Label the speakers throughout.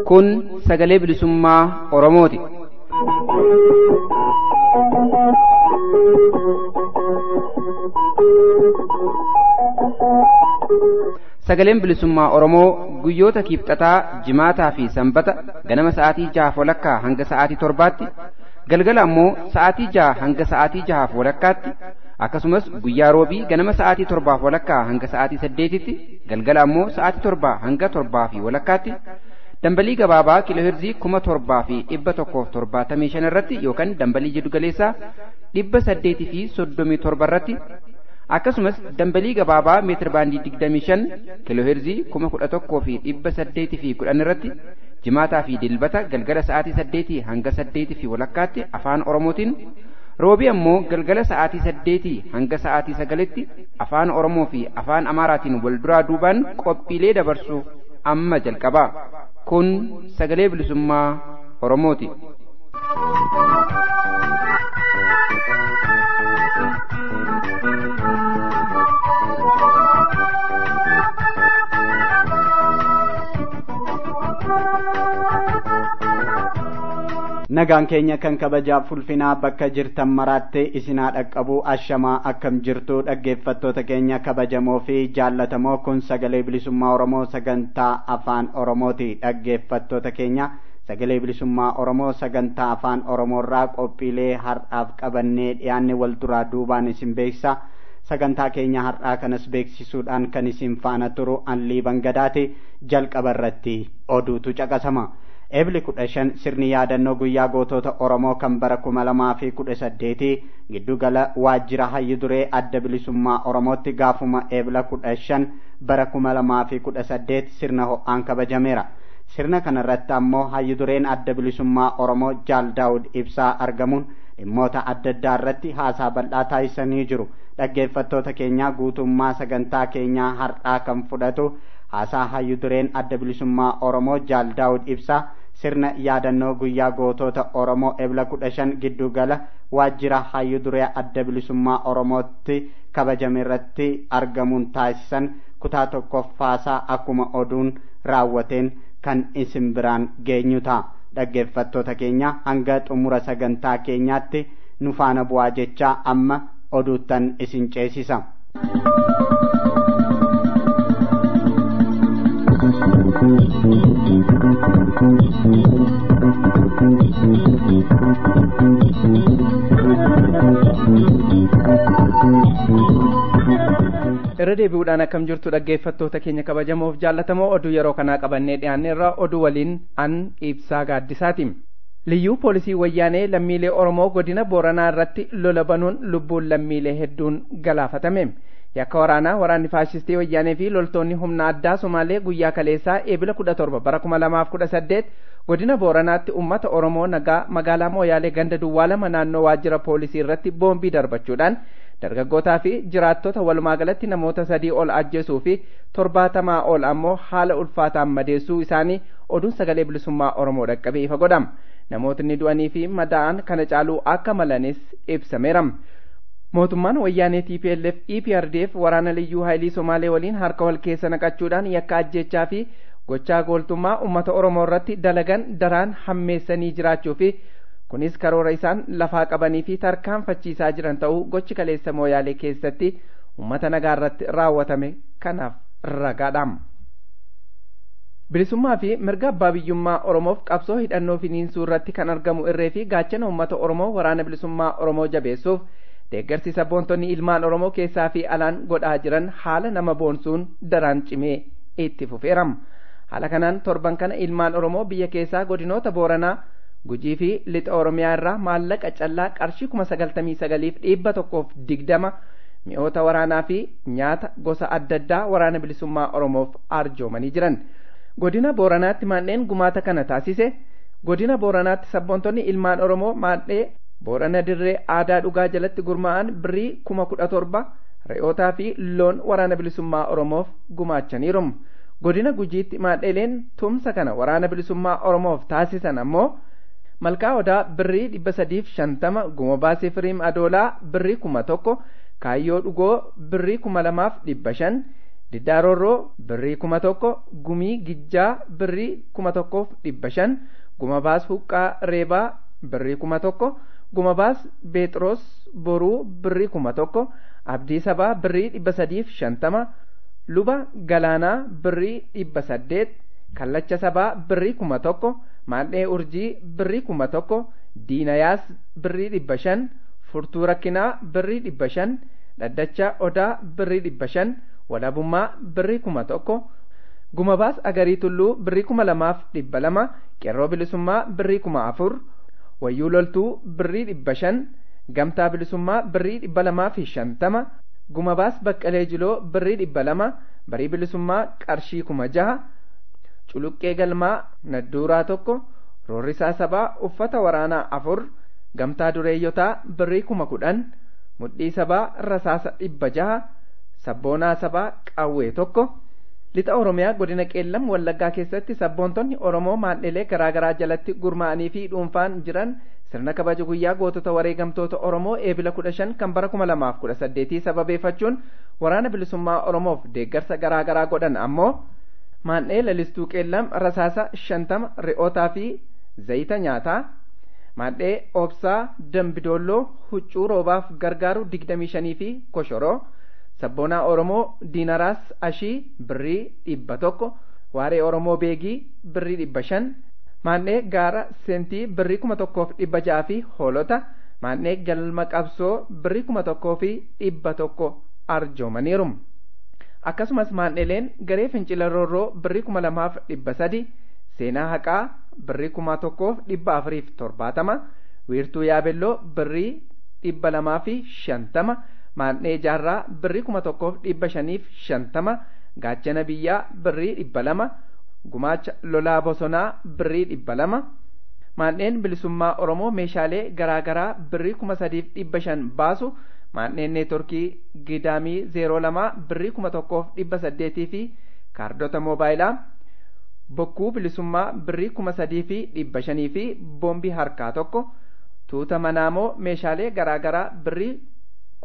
Speaker 1: Kun sagalee bilisummaa Oromooti. Sagaleen bilisummaa Oromoo guyyoota kibxataa, jimaataa fi sanbata ganama sa'aatii 6:00 hanga sa'aatii 7:00, galgala ammoo sa'aatii 6 hanga sa'aatii 6:30, akkasumas guyyaa roobii ganama sa'aatii 7:00 hanga sa'aatii 8:00tti, galgala ammoo sa'aatii 7 hanga 7:30tti dambalii gabaabaa kiilooheerzii 7,175 irratti yookaan dambalii jiddugaleessaa 837 irratti, akkasumas dambalii gabaabaa meetir baandii 25 kiilooheerzii 11,810 irratti jimaataa fi dilbata galgala sa'aatii 8 hanga 8:30tti afaan Oromootiin, roobii ammoo galgala sa'aatii 8 hanga sa'aatii 9tti afaan Oromoo fi afaan Amaaraatiin wal duraa duubaan qophiilee dabarsu amma jalqaba. Kun sagalee bilisummaa Oromooti.
Speaker 2: Nagaan keenya kan kabajaa fulfinaa bakka jirtan maraattee isinaa dhaqqabu ashamaa akkam jirtu dhaggeeffattoota keenya kabajamoo fi jaallatamoo, kun sagalee bilisummaa Oromoo sagantaa afaan Oromooti. Dhaggeeffattoota keenya sagalee bilisummaa Oromoo sagantaa afaan Oromoorraa qophiilee har'aaf qabannee dhiyaanne wal duraa duubaan isin beeksisa. Sagantaa keenya har'aa kanas beeksisuudhaan kan isin faana turu Anliiban Gadaati. Jalqaba irratti oduutu caqasama. Ebli 15 sirni yaadannoo guyyaa gootota Oromoo kan bara 2018 Jiddugala waajjira hayyu duree adda bilisummaa Oromootti gaafuma Ebla 15 bara 2018 sirna ho'aan kabajameera. Sirna kanarratti ammoo hayyu dureen adda bilisummaa Oromoo Jaal Daawud Ibsaa argamuun dhimmoota adda addaa irratti haasaa bal'aa taasisanii jiru. Dhaggeeffattoota keenya guutummaa sagantaa keenyaa har'aa kan fudhatu haasaa hayyu dureen adda bilisummaa Oromoo Jaal Daawud Ibsaa sirna yaadannoo guyyaa gootota Oromoo Ebla 15 Jiddugala waajjira hayyu duree adda bilisummaa Oromootti kabajame irratti argamuun taasisan kutaa tokkoffaasaa akkuma oduun raawwateen kan isin biraan geenyu ta'a. Dhaggeeffattoota keenya hanga xumura sagantaa keenyaatti nu faana bu'aa jechaa amma oduuttan isin ceesisa.
Speaker 3: Irra deebi'uudhaan akkam jirtu dhaggeeffattoota keenya kabajamoof jaallatamoo, oduu yeroo kanaa qabannee dhiyaanne irraa oduu waliin an Ibsaa gaaddisaati. Liyyuu poolisii wayyaanee lammiilee Oromoo godina Booranaa irratti lola banuun lubbuun lammiilee hedduun galaafatame. Yakka waraanni faashistii wayyaanee fi loltoonni humna addaa Somaalee guyyaa kaleessaa Ebila 17 bara 2018 godina Booranaatti uummata Oromoo nagaa magaalaa Mooyaalee ganda duwwaa lama naannoo waajjira poolisii irratti boombii darbachuudhaan dargaggootaa fi jiraattota walumaa galatti namoota 3 ol ajjeesuu fi 70 ol ammoo haala ulfaataan madeessuu isaanii oduun sagalee bilisummaa Oromoo dhaqqabee ifa godhama. Namootni du'anii fi madaa'an kana caaluu akka malanis ibsameera. Mootummaan wayyaanee TPLF EPRDF waraana liyyuu haayilii Somaalee waliin harka wal keessa naqachuudhaan yakka ajjechaa fi gochaa gooltummaa uummata Oromoo irratti dalagan daraan hammeessanii jiraachuu fi kunis karoora isaan lafaa qabanii fi tarkaanfachiisaa jiran ta'uu gochi kaleessa Mooyaalee keessatti uummata nagaa irratti raawwatame kanaaf ragaadha. Bilisummaa fi mirga abbaa biyyummaa Oromoof qabsoo hidhannoo finiinsuu irratti kan argamu irree fi gaachana uummata Oromoo waraana bilisummaa Oromoo jabeessuuf deeggarsi sabboontonni ilmaan Oromoo keessaa fi alaan godhaa jiran haala nama boonsuun daraan cimee itti fufeera. Haala kanaan torban kana ilmaan Oromoo biyya keessaa godinoota Booranaa, Gujii fi Lixa Oromiyaa irraa maallaqa callaa qarshii 99,120 mi'oota waraanaa fi nyaata gosa adda addaa waraana bilisummaa Oromoof arjoomanii jiran. Godina Booranaatti manneen gumaata kana taasise. Godina Booranaatti sabboontonni ilmaan Oromoo maadhee Boorana dirree aadaa dhugaa jalatti gurmaa'an birrii 17,000 re'ootaa fi loon waraana bilisummaa Oromoof gumaachaniiru. godina gujiitti maadheleen tumsa kana waraana bilisummaa oromoof taasisan ammoo malkaa odaa birrii 350 guma baasii firiim adoolaa birrii 1000 kaayyoo dhugoo birrii 2500 diddaarorroo birrii 1000 gumii gijjaa birrii 1500 guma baas huqqaa reebaa birrii 1000 guma baas beexroos boruu birrii 1000 abdii sabaa birrii 350 luba galaanaa birrii 800 kallacha sabaa birrii 1000 maandhee urjii birrii 1000 diinayaas birrii 500 furtuu rakkinaa birrii 500 dhaddacha odaa birrii 500 walabummaa birrii 1000 gumabaas agarii tulluu birrii 2200 qeerroo bilisummaa birrii 4000 wayyuu loltuu birrii 500 gamtaa bilisummaa birrii 250 gumabaas baqqalee jiloo birrii 200 barii bilisummaa qarshii 6000 culuqqee galmaa nadduuraa 1 roorrisaa sabaa uffata waraanaa 4 gamtaa dureeyyotaa birrii 10,000 mudhii sabaa rasaasa 600 sabboonaa sabaa qawwee 1 lixa oromiyaa godina qeellam wallaggaa keessatti sabboontonni oromoo maandhelee garaagaraa jalatti gurmaa'anii fi dhuunfaan jiran sirna kabaja guyyaa gootota wareegamtoota oromoo eebila 15 kan bara 2018 sababeeffachuun waraana bilisummaa oromoof deeggarsa garaagaraa godhan ammoo maandhee lalistuu qeellam rasaasa 50 re'ootaa fi zayita nyaataa maandhee obsaa dambidoolloo huccuu roobaaf gargaaru 25 fi koshoroo sabboonaa oromoo diinaraas ashii birrii 100 waaree oromoo beegii birrii 500 maandhee gaara seentii birrii 1600 fi hoolota maandhee galma qabsoo birrii 1000 fi 100 arjoomaniiru akkasumas maandheleen garee fincila roorroo birrii 2300 seenaa haqaa birrii 1470 wiirtuu yaabelloo birrii 250 maandhee jaarraa birrii 1550 gaachana biyyaa birrii 200 gumaacha lolaa bosonaa birrii 200 maandheen bilisummaa oromoo meeshaalee garaagaraa birrii 3500 baasu maandheen neetworkii gidaamii 02 birrii 1800 fi kaardota moobaayilaa bokkuu bilisummaa birrii 3500 fi boombii harkaa 1 tuuta manaamoo meeshaalee garaagaraa birrii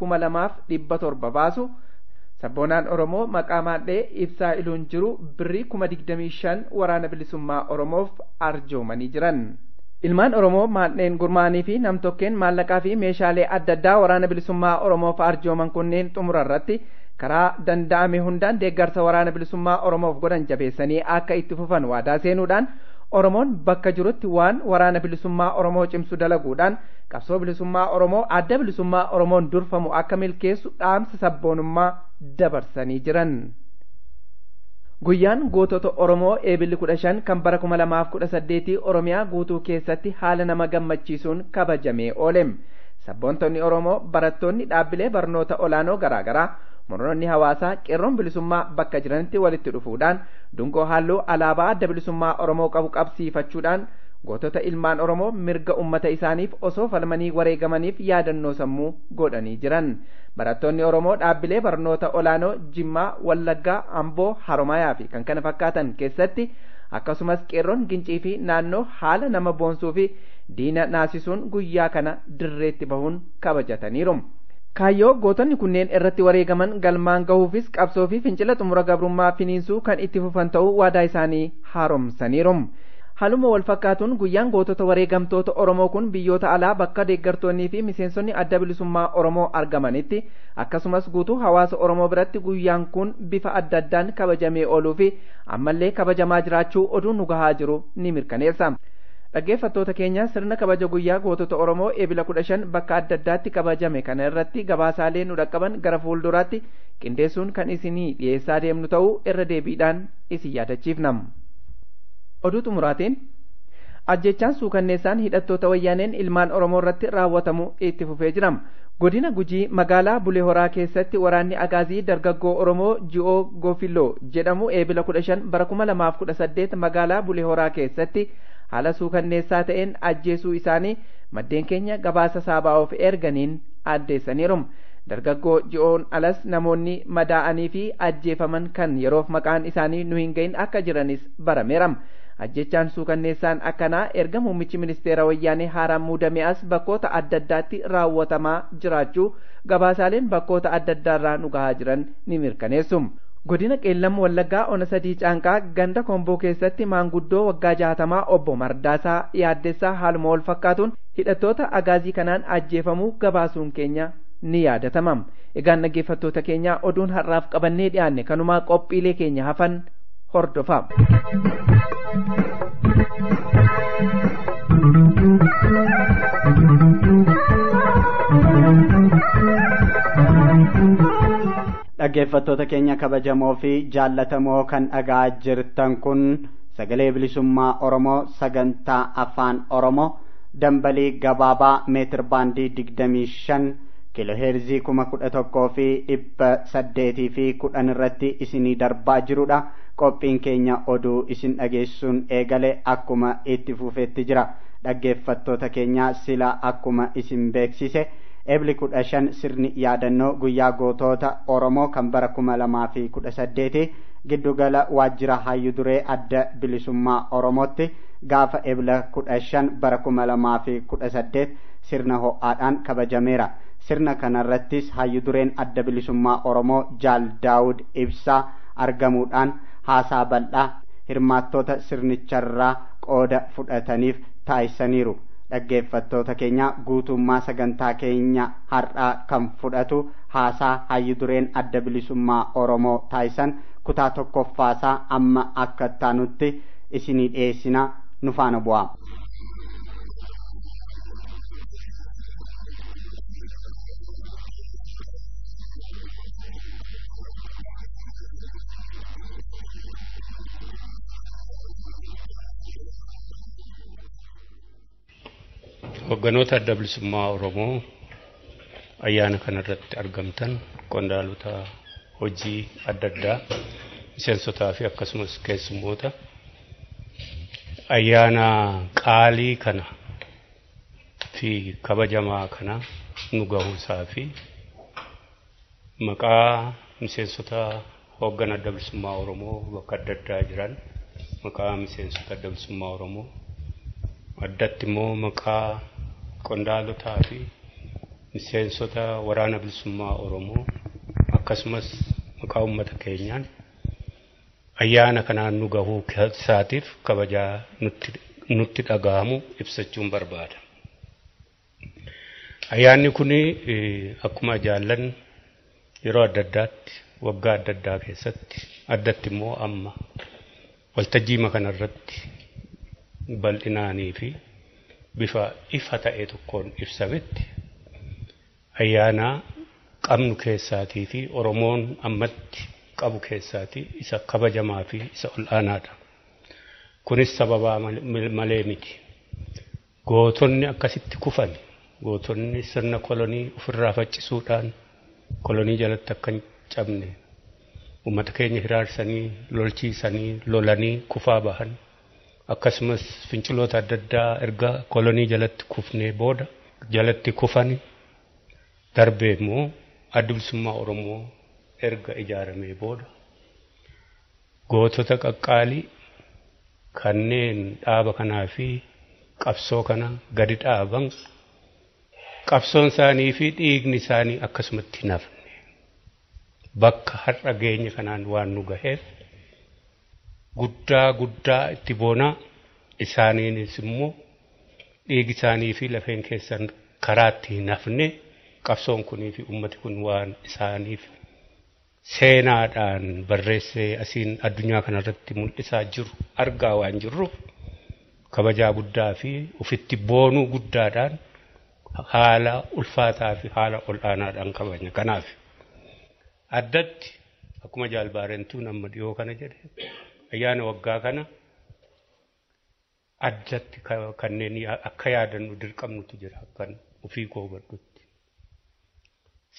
Speaker 3: 2700 baasu sabboonaan oromoo maqaa maandhee ibsaa iluun jiru birrii 25,000 waraana bilisummaa oromoof arjoomanii jiran ilmaan oromoo maandheen gurmaanii fi namtokkeen maallaqaa fi meeshaalee adda addaa waraana bilisummaa oromoof arjooman kunneen xumura irratti karaa danda'ame hundaan deeggarsa waraana bilisummaa oromoof godhan jabeessanii akka itti fufan waadaa seenuudhaan oromoon bakka jirutti waan waraana bilisummaa oromoo cimsu dalaguudhaan qabsoo bilisummaa oromoo adda bilisummaa oromoon durfamu akka milkeessu dhaamsa sabboonummaa dabarsanii jiran. Guyyaan gootota oromoo eebilli 15 kan bara 2018 oromiyaa guutuu keessatti haala nama gammachiisuun kabajamee oole. Sabboontonni oromoo barattoonni dhaabbilee barnoota olaanoo garaagaraa murnoonni hawaasaa qeerroon bilisummaa bakka jiranitti walitti dhufuudhaan dungoo halluu alaabaa adda bilisummaa oromoo qabu qabsiifachuudhaan gootota ilmaan oromoo mirga ummata isaaniif osoo falmanii wareegamaniif yaadannoo sammuu godhanii jiran barattoonni oromoo dhaabbilee barnoota olaanoo jimmaa wallaggaa amboo haromayaa fi kan kana fakkaatan keessatti akkasumas qeerroon gincii fi naannoo haala nama boonsuu fi diina naasisuun guyyaa kana dirreetti bahuun kabajataniiru. Kaayyoo gootonni kunneen irratti wareegaman galmaan gahuufis qabsoo fi fincila xumura gabrummaa finiinsuu kan itti fufan ta'uu waadaa isaanii haaromsaniiru. Haaluma wal fakkaatuun guyyaan gootota wareegamtoota Oromoo kun biyyoota alaa bakka deeggartoonnii fi miseensonni adda bilisummaa Oromoo argamanitti akkasumas guutuu hawaasa Oromoo biratti guyyaan kun bifa adda addaan kabajamee ooluu fi ammallee kabajamaa jiraachuu oduun nu gahaa jiru ni mirkaneessa. Dhaggeeffattoota keenya sirna kabaja guyyaa gootota Oromoo eebila 15 bakka adda addaatti kabajame kana irratti gabaasaalee nu dhaqqaban gara fuulduraatti qindeessuun kan isinii dhiyeessaa deemnu ta'uu irra deebiidhaan isin yaadachiifna. Oduu xumuraatiin ajjechaan suukanneessaan hidhattoota wayyaaneen ilmaan Oromoo irratti raawwatamu itti fufee jira. Godina Gujii magaalaa Bulee Horaa keessatti waraanni agaazii dargaggoo Oromoo Ji'oo Gofilloo jedhamu eebila 15 bara 2018 magaalaa Bulee Horaa keessatti haala suukanneessaa ta'een ajjeesuu isaanii maddeen keenya gabaasa SBO'f erganiin addeessaniiru. dargaggoo ji'oon alas namoonni madaa'anii fi ajjeefaman kan yeroof maqaan isaanii nu hin gahin akka jiranis barameera. Ajjechaan suukanneessaan akkanaa erga muummichi ministeera wayyaanee haaraan muudame as bakkoota adda addaatti raawwatamaa jiraachuu gabaasaaleen bakkoota adda addaarraa nu gahaa jiran ni mirkaneessu. Godina Qeellam Wallaggaa Ona Sadii Caanqaa ganda Komboo keessatti maanguddoo waggaa 60 obbo Mardaasaa Yaaddessaa haaluma wal fakkaatuun hidhattoota agaazii kanaan ajjeefamuu gabaasuun keenya ni yaadatama. Egaan dhaggeeffattoota keenya oduun har'aaf qabannee dhiyaanne kanumaa qophiilee keenya hafan hordofaa.
Speaker 2: dhaggeeffattoota keenya kabajamoo fi jaallatamoo kan dhagaa jirtan kun sagalee bilisummaa Oromoo sagantaa afaan Oromoo dambalii gabaabaa meetir baandii 25 kiilooheerzii 11,000 fi 800 fi 10 irratti isinii darbaa jirudha. Qophiin keenya oduu isin dhageessuun eegale akkuma itti fufeetti jira. Dhaggeeffattoota keenya sila akkuma isin beeksise Ebli 15 sirni yaadannoo guyyaa gootota Oromoo kan bara 2018 Jiddugala waajjira hayyuu duree adda bilisummaa Oromootti gaafa Ebla 15 bara 2018 sirna ho'aadhaan kabajameera. Sirna kanarrattis hayyuu dureen adda bilisummaa Oromoo Jaal Daawud Ibsaa argamuudhaan haasaa bal'aa hirmaattota sirnicharraa qooda fudhataniif taasisaniiru. Dhaggeeffattoota keenya guutummaa sagantaa keenya har'aa kan fudhatu haasaa hayyuu dureen adda bilisummaa Oromoo taasisan kutaa tokkoffaasaa amma akka taanutti isinii dhiyeessina nu faana bu'aa.
Speaker 4: Hogganoota adda bilisummaa Oromoo ayyaana kanarratti argamtan qondaalota hojii adda addaa miseensotaa fi akkasumas keessummoota ayyaana qaalii kana fi kabajamaa kana nu gahuusaa fi maqaa miseensota hoggan adda bilisummaa Oromoo bakka adda addaa jiran maqaa miseensota adda bilisummaa Oromoo addatti immoo maqaa qondaalotaa fi miseensota waraana bilisummaa Oromoo akkasumas maqaa uummata keenyaan ayyaana kanaan nu gahuu isaatiif kabajaa nutti dhagahamu ibsachuun barbaada. Ayyaanni kun akkuma jaallan yeroo adda addaatti waggaa adda addaa keessatti addatti immoo amma waltajjii kanarratti bal'inaanii fi bifa ifa ta'e tokkoon ibsametti ayyaana qabnu keessaatii fi Oromoon ammatti qabu keessaatii isa kabajamaa fi isa ol'aanaadha. Kunis sababaa malee miti. Gootonni akkasitti kufan gootonni sirna kolonii ofirraa faccisuudhaan kolonii jalatti akka hin cabne uummata keenya hiraarsanii lolchiisanii lolanii kufaa bahan akkasumas finciloota adda addaa erga kolonii jalatti kufnee booda jalatti kufani darbee immoo adda bilisummaa Oromoo erga ijaaramee booda gootota qaqqaalii kanneen dhaaba kanaa fi qabsoo kana gadi dhaaban qabsoon isaanii fi dhiigni isaanii akkasumatti nafne bakka har'a geenya kanaan waan nu gaheef guddaa itti boonaa isaaniinis immoo dhiigi isaanii fi lafeen keessan karaatti nafne qabsoon kunii fi ummati kun waan isaaniif seenaadhaan barreessee asiin addunyaa kanarratti mul'isaa jiru argaa waan jirruuf kabajaa guddaa fi ufitti boonuu guddaadhaan haala ulfaataa fi haala ol'aanaadhaan kabajna. Kanaaf addatti akkuma jaalbaarentuun amma dhiyoo kana jedhe ayyaana waggaa kana addatti kanneen akka yaadannu dirqamnutu jira akkan ofii koo hubadhutti.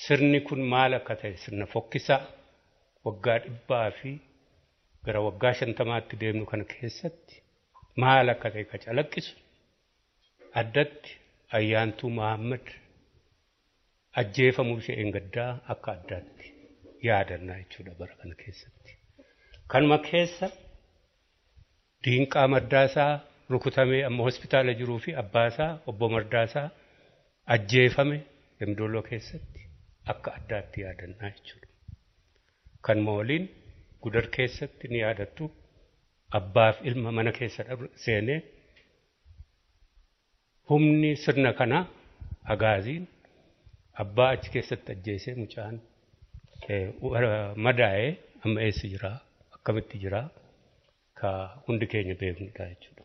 Speaker 4: Sirni kun maal akka ta'e sirna fokkisaa waggaa 100 fi gara waggaa 50tti deemnu kana keessatti maal akka ta'e ka calaqqisu addatti ayyaantuu Muhammad ajjeefamuu ishee gaddaa akka addaatti yaadannaa jechuudha bara kana keessatti. Kanuma keessa Diinqaa Mardaasaa rukutamee amma hospitaala jiruu fi abbaasaa obbo Mardaasaa ajjeefame Damdooloo keessatti akka addaatti yaadannaa jechuudha. Kanuma waliin Gudar keessatti ni yaadattu abbaaf ilma mana keessa seenee humni sirna kana agaaziin abbaa achi keessatti ajjeesee mucaan madaa'ee amma eessa jira akkamitti jira ka hundi keenya beeknudha jechuudha.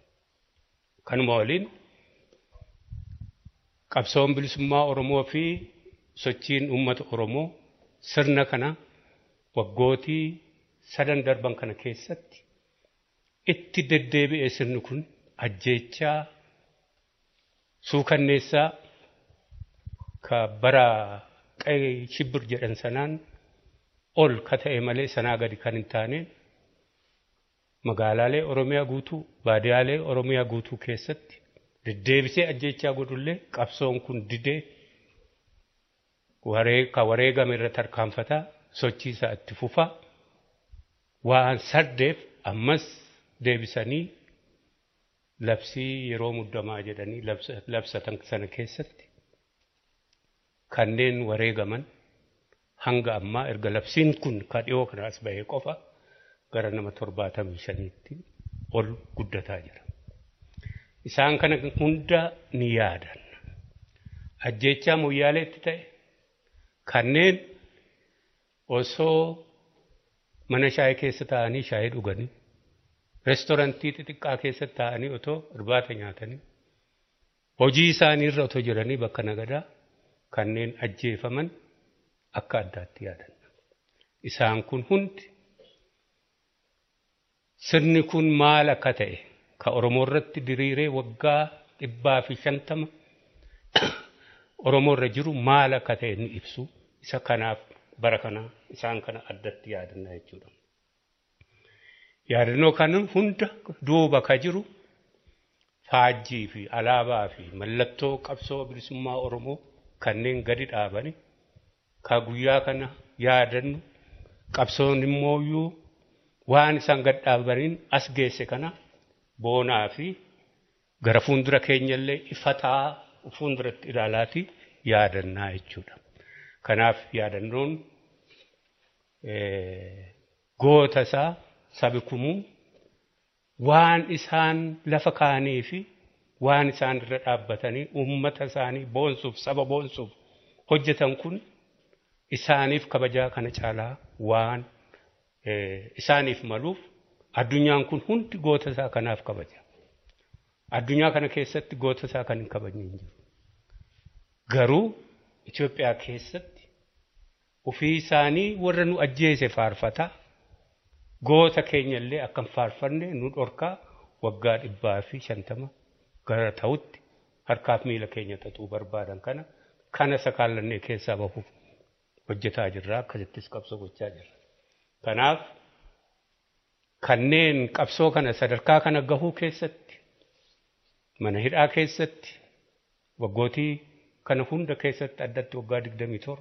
Speaker 4: Kanuma waliin qabsoon bilisummaa Oromoo fi sochiin uummata Oromoo sirna kana waggootii 3 darban kana keessatti itti deddeebi'ee sirni kun ajjeechaa suukanneessaa ka bara qe'ee shibbir jedhan sanaan ol ka ta'e malee sanaa gadi kan hin taane magaalaalee Oromiyaa guutuu baadiyaalee Oromiyaa guutuu keessatti deddeebisee ajjeechaa godhullee qabsoon kun didee wareegame irratti harkaanfataa sochii isaa itti fufaa waan saddeef ammas deebisanii labsii yeroo muddamaa jedhanii labsatan sana keessatti kanneen wareegaman hanga ammaa erga labsiin kun ka dhiyoo kana as bahee qofa gara nama 75tti ol guddataa jira. Isaan kana hunda ni yaadan. Ajjeechaa Moyyaaleetti ta'e kanneen osoo mana shaayii keessa taa'anii shaayii dhuganii reestoorantii xixiqqaa keessa taa'anii otoo irbaata nyaatanii hojii isaanii irra otoo jiranii bakka nagadaa kanneen ajjeefaman akka addaatti yaadan. Isaan kun hundi sirni kun maal akka ta'e ka Oromoo irratti diriiree waggaa 150 Oromoo irra jiru maal akka ta'e ni ibsu. Isa kanaaf bara kana isaan kana addatti yaadannaa jechuudha. Yaadannoo kana hunda duuba ka jiru faajjii fi alaabaa fi mallattoo qabsoo bilisummaa Oromoo kanneen gadi dhaabani ka guyyaa kana yaadannu qabsoon immoo waan isaan gad dhaabaniin as geesse kana boonaa fi gara fuuldura keenyallee ifataa fuulduratti ilaalaati yaadannaa jechuudha. Kanaaf yaadannoon goota isaa sabi kumuu waan isaan lafa kaanii fi waan isaan irra dhaabbatanii uummata isaanii boonsuuf saba boonsuuf hojjetan kun isaaniif kabajaa kana caalaa waan isaaniif maluuf addunyaan kun hundi goota isaa kanaaf kabaja. Addunyaa kana keessatti goota isaa kan hin kabajne hin jiru. Garuu Itoophiyaa keessatti ofii isaanii warra nu ajjeese faarfata goota keenyallee akka hin faarfanne nu dhorkaa waggaa 150 gara ta'utti harkaaf miila keenya xaxuu barbaadan kana sakaallannee keessaa bahuuf hojjetaa jirra akkasittis qabsoo gochaa jirra. Kanaaf kanneen qabsoo kana sadarkaa kana gahuu keessatti mana hidhaa keessatti waggootii kana hunda keessatti addatti waggaa 27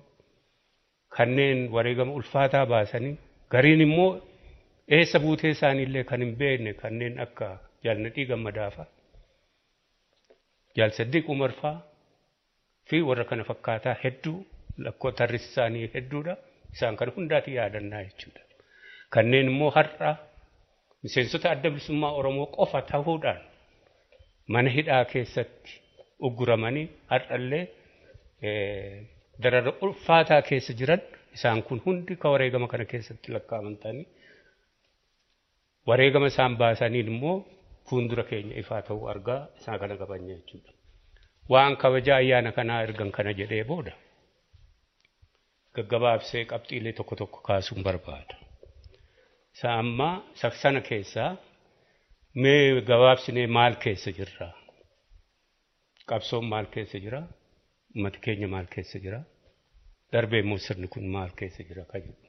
Speaker 4: kanneen wareegama ulfaataa baasanii gariin immoo eessa buutee isaaniillee kan hin beekne kanneen akka Jaal Nadhii Gammadaafa Jaal Saddiq Umarfaa fi warra kana fakkaataa hedduu lakkoofsa tarrisi isaanii hedduudha. Isaan kan hundaati yaadannaa jechuudha. Kanneen immoo har'a miseensota adda bilisummaa Oromoo qofa ta'uudhaan mana hidhaa keessatti uguramanii har'allee darara ulfaataa keessa jiran isaan kun hundi ka wareegama kana keessatti lakkaa'amanii wareegama isaan baasaniin immoo fuuldura keenya ifaa ta'uu argaa isaan kana qabanya jechuudha. Waan kabajaa ayyaana kanaa ergan kana jedhee booda gaggabaabsee qabxiilee tokko kaasuun barbaada. Isa amma sana keessaa mee gabaabsinee maal keessa jirra? Qabsoon maal keessa jira? Uummati keenya maal keessa jira? Darbee immoo sirni kun maal keessa jira kan jedhu.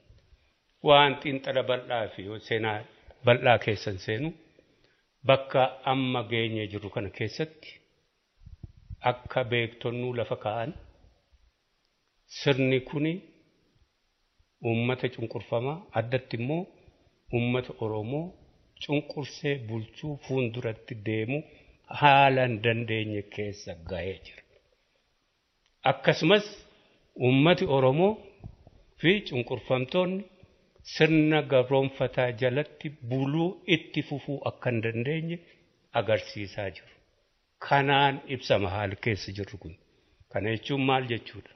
Speaker 4: Waan xiinxala bal'aa fi seenaa bal'aa keessan seenu bakka amma geenye jirru kana keessatti akka beektonnuu lafa kaa'an sirni kuni uummata cunqurfamaa addatti immoo uummata Oromoo cunqursee bulchuu fuulduratti deemu haala hin dandeenye keessa gahee jira. Akkasumas uummati Oromoo fi cunqurfamtoonni sirna gabroonfataa jalatti buluu itti fufuu akka hin dandeenye agarsiisaa jiru. Kanaan ibsama haala keessa jirru kun. Kana jechuun maal jechuudha?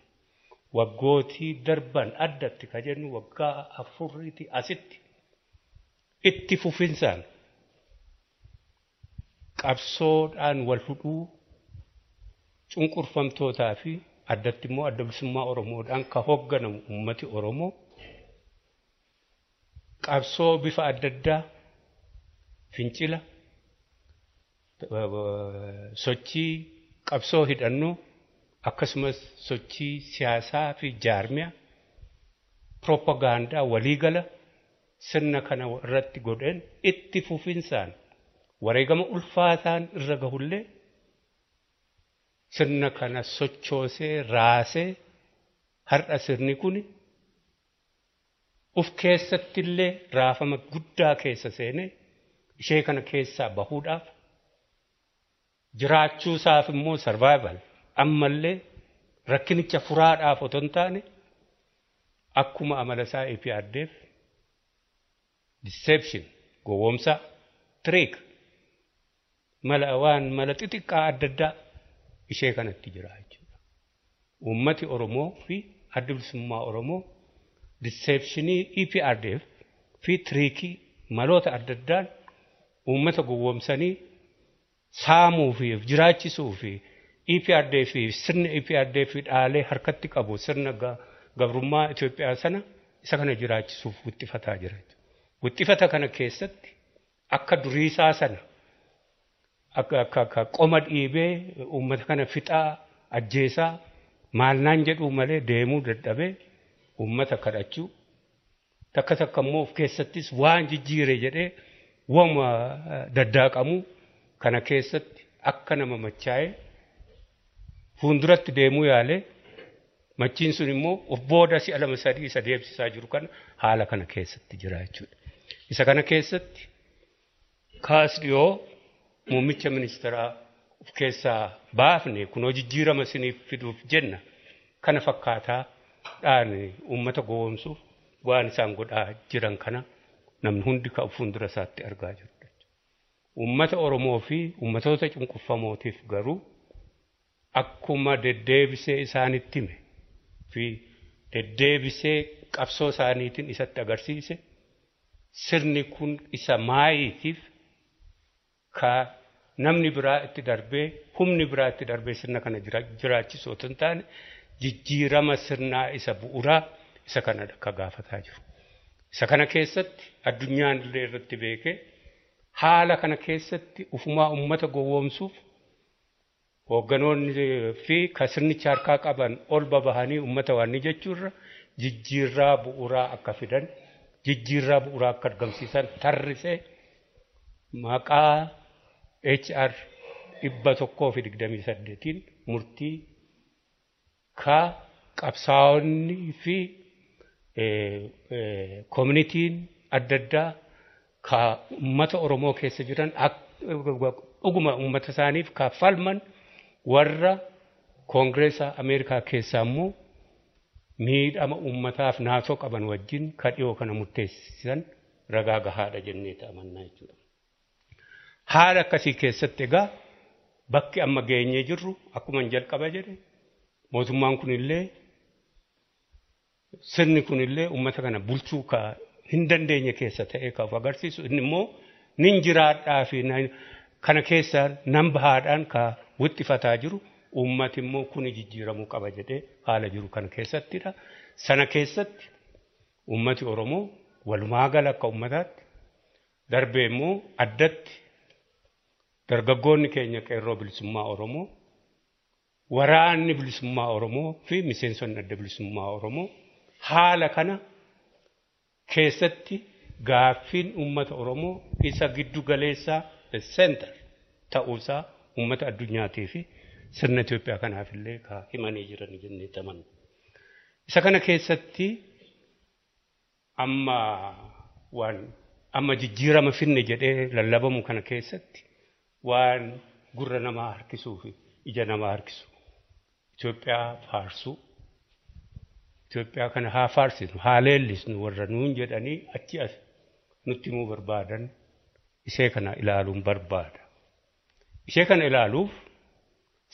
Speaker 4: Waggootii darban addatti ka jennu waggaa 4 asitti itti fufinsaan qabsoodhaan wal hudhuu cunqurfamtootaa fi addatti immoo adda bilisummaa Oromoodhaan ka hoogganamu uummati Oromoo qabsoo bifa adda addaa fincila sochii qabsoo hidhannoo akkasumas sochii siyaasaa fi jaarmiyaa propagaandaa waliigala sirna kana irratti godheen itti fufinsaan wareegama ulfaataan irra gahullee sirna kana sochoosee raasee har'a sirni kun uf keessattillee raafama guddaa keessa seenee ishee kana keessaa bahuudhaaf jiraachuusaaf immoo survival ammallee rakkinicha furaadhaaf otoo hin taane akkuma amala isaa EPRDF deception gowwoomsa trick mala xixiqqaa adda addaa ishee kanatti jira jechuudha. Uummati Oromoo fi adda bilisummaa Oromoo deceptionii EPRDF fi triikii maloota adda addaan uummata gowwoomsanii saamuu fi jiraachisuu fi EPRDF fi sirna EPRDF dhaalee harkatti qabu sirna gabrummaa Itoophiyaa sana isa kana jiraachisuuf wixxifataa jira. Wixxifata kana keessatti akka duriisaa sana akka qoma dhiibee uummata kana fixaa ajjeesaa maalnaan jedhuu malee deemuu dadhabee uummata kadhachuu takka immoo of keessattis waan jijjiire jedhee wama daddaaqamuu kana keessatti akka nama machaa'ee fuulduratti deemuu yaalee machiin sun immoo of booda si'a 2-3 isa deebisisaa jiru kana haala kana keessatti jira jechuudha. Isa kana keessatti kaas dhiyoo muummicha ministeeraa of keessaa baafne kunoo jijjiirama isiniif fiduuf jenna kana fakkaataadhaan uummata gowwoomsuuf waan isaan godhaa jiran kana namni hundi ka fuuldura isaatti argaa jiru. Uummata Oromoo fi uummatoota cunqurfamootiif garuu akkuma deddeebisee isaanitti hime fi deddeebisee qabsoo isaaniitiin isatti agarsiise sirni kun isa maayiitiif ka namni biraa itti darbee humni biraa itti darbee sirna kana jiraachisu otoo hin taane jijjiirama sirnaa isa bu'uuraa isa kana akka gaafataa jiru. Isa kana keessatti addunyaan illee irratti beekee haala kana keessatti ufumaa uummata gowwoomsuuf hoogganoonni fi ka sirnicha harkaa qaban ol babahanii uummata waan jechuurra jijjiirraa bu'uuraa akka fidan jijjiirraa bu'uuraa akka argamsiisan tarrisee maqaa HR 128 murtii ka qabsaa'onni fi communitiin adda addaa ka uummata Oromoo keessa jiran dhuguma uummata isaaniif ka falman warra koongireesa Ameerikaa keessaa immoo miidhama uummataaf naasoo qaban wajjin ka dhiyoo kana murteessisan ragaa gahaadha jennee amannaa jechuudha. Haala akkasii keessatti egaa bakki amma geenyee jirru akkuma jalqaba jedhe mootummaan kunillee sirni kunillee uummata kana bulchuu ka hin dandeenye keessa ta'ee ka of agarsiisu inni immoo nin jiraadhaa fi kana keessa nan bahaadhaan ka wixxifataa jiru uummati immoo kuni jijjiiramuu qaba jedhee haala jiru kana keessattidha. Sana keessatti uummati Oromoo walumaa gala akka uummataatti darbee immoo addatti dargaggoonni keenya qeerroo bilisummaa Oromoo waraanni bilisummaa Oromoo fi miseensonni adda bilisummaa Oromoo haala kana keessatti gaaffiin uummata Oromoo isa giddu galeessaa center ta'uusaa uummata addunyaatii fi sirna Itoophiyaa kanaaf illee ka himanii jiran jennee tamanna. Isa kana keessatti amma jijjiirama finne jedhee lallabamu kana keessatti waan gurra namaa harkisuu fi ija namaa harkisu Itoophiyaa faarsuu Itoophiyaa kana haa faarsinu haa leellisnu warra nuun jedhanii achi as nutti himuu barbaadan ishee kana ilaaluun barbaada. Ishee kana ilaaluuf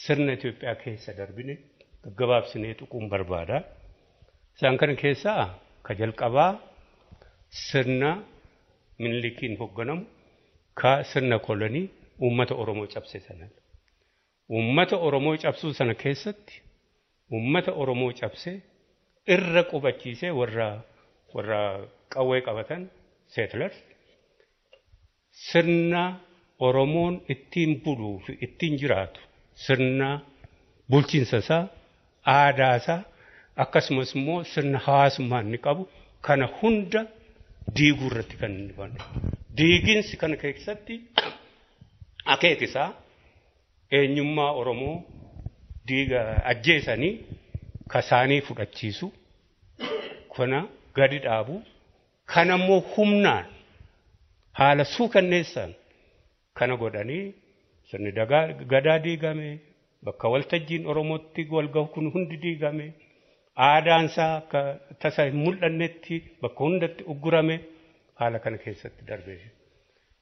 Speaker 4: sirna Itoophiyaa keessa darbine gaggabaabsinee tuquun barbaada. Isaan kana keessaa ka jalqabaa sirna Minilikiin hoogganamu ka sirna kolonii uummata Oromoo cabse sana. Uummata Oromoo cabsuu sana keessatti uummata Oromoo cabse irra qubachiisee warra qawwee qabatan settlers sirna Oromoon ittiin buluu fi ittiin jiraatu sirna bulchiinsa isaa aadaa isaa akkasumas immoo sirna hawaasummaa inni qabu kana hunda diiguu irratti kan inni banne. Diiginsi kana keessatti akeekisaa eenyummaa Oromoo diiga ajjeesanii kasaanii fudhachiisu kana gadi dhaabu kana immoo humnaan haala suukanneessaan kana godhanii sirni gadaa diigame bakka waltajjiin Oromootti walgahu kun hundi diigame aadaansaa akka tasa hin mul'annetti bakka hundatti uggurame haala kana keessatti darbe.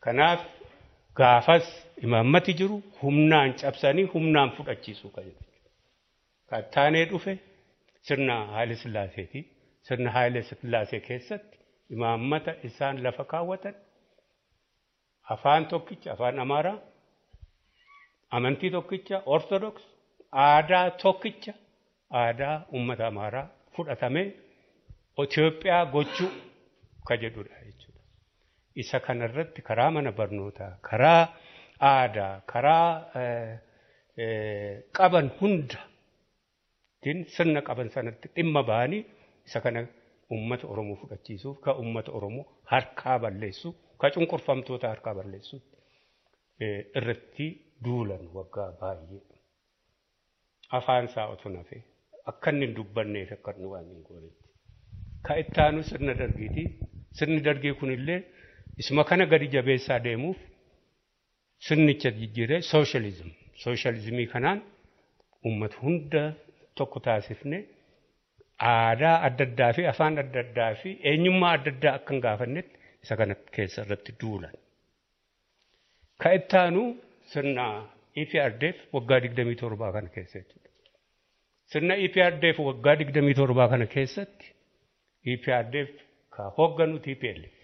Speaker 4: Kanaaf gaafas imaammati jiru humnaan cabsanii humnaan fudhachiisuu kan jedhu. Kattaanee dhufe sirna Haile Sillaaseeti. Sirna Haile Sillaasee keessatti imaammata isaan lafa kaawwatan afaan tokkicha afaan Amaaraa amantii tokkicha Orthodox aadaa tokkicha aadaa uummata Amaaraa fudhatamee Itoophiyaa gochuu ka jedhudha jechuudha. Isa kanarratti karaa mana barnootaa karaa aadaa karaa qaban hunda sirna qaban sanatti dhimma ba'anii isa kana uummata Oromoo fudhachiisuuf ka uummata Oromoo harkaa balleessu ka cunqurfamtoota harkaa balleessu irratti duulan waggaa baay'ee afaan isaa otoo nafee akka inni hin dubbanneef akka inni waan hin goonetti ka ittaanu sirna dargiiti. Sirni dargii kunillee isuma kana gadi jabeessaa deemuuf sirnicha jijjiiree sooshaalizimii kanaan uummata hunda tokko taasifne aadaa adda addaa fi afaan adda addaa fi eenyummaa adda addaa akka hin gaafannetti isa kana keessa irratti duulan. Ka ittaanu sirna EPRDF waggaa 27 kana keessa jechuudha. Sirna EPRDF waggaa 27 kana keessatti EPRDF ka hoogganu TPLF.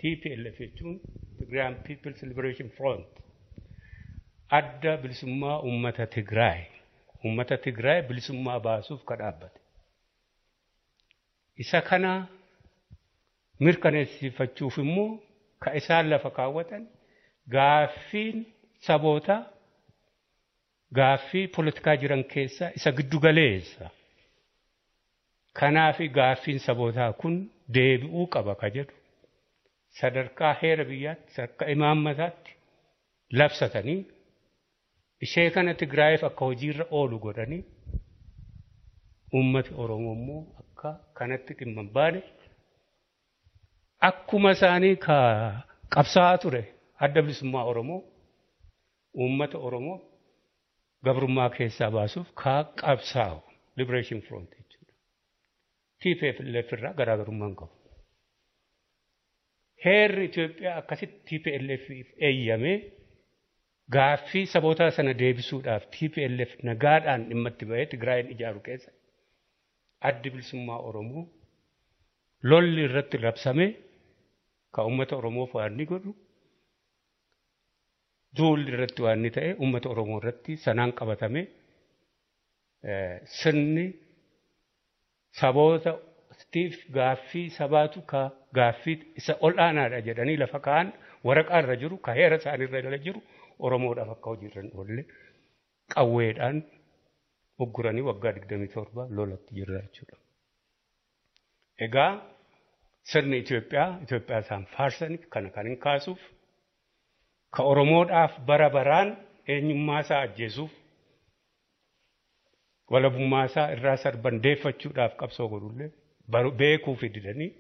Speaker 4: TPLF jechuun Tigrayan People's Liberation Front. Adda bilisummaa uummata Tigraay. Uummata Tigraay bilisummaa baasuuf ka dhaabbate. Isa kana mirkaneessifachuuf immoo ka isaan lafa kaawwatan gaaffiin saboota gaaffii politikaa jiran keessa isa giddugaleessa. Kanaaf gaaffiin sabootaa kun deebi'uu qaba ka jedhu sadarkaa heera biyyaatti sadarkaa imaammataatti labsatanii ishee kana Tigraayiif akka hojiirra oolu godhanii uummati Oromoo immoo akka kanatti dhimma hin baane akkuma isaanii ka qabsaa'aa ture adda bilisummaa Oromoo uummata Oromoo gabrummaa keessaa baasuuf ka qabsaa'u Liberation Front jechuudha. TPLF irraa garaagarummaa hin qabu. Heerri Itoophiyaa akkasitti TPLF eeyyamee gaaffii saboota sana deebisuudhaaf TPLF nagaadhaan dhimma itti ba'ee Tigraayin ijaaru keessa addi bilisummaa Oromoo lolli irratti labsamee ka uummata Oromoof waan ni godhu duulli irratti waan ni ta'e uummata Oromoo irratti sanaan qabatamee sirni saboota stiif gaaffii sabaatu ka gaaffii isa ol'aanaadha jedhanii lafa kaa'an waraqaa irra jiru ka heera isaanii irra jiru Oromoodhaaf akka hojiirra hin oolle qawweedhaan ugguranii waggaa 27 lolatti jirra jechuudha. Egaa sirni Itoophiyaa isaan faarsanii kana kan hin kaasuuf ka Oromoodhaaf bara baraan eenyummaa isaa ajjeesuuf walabummaa isaa irraa sarbandeeffachuudhaaf qabsoo godhullee beekuu fididanii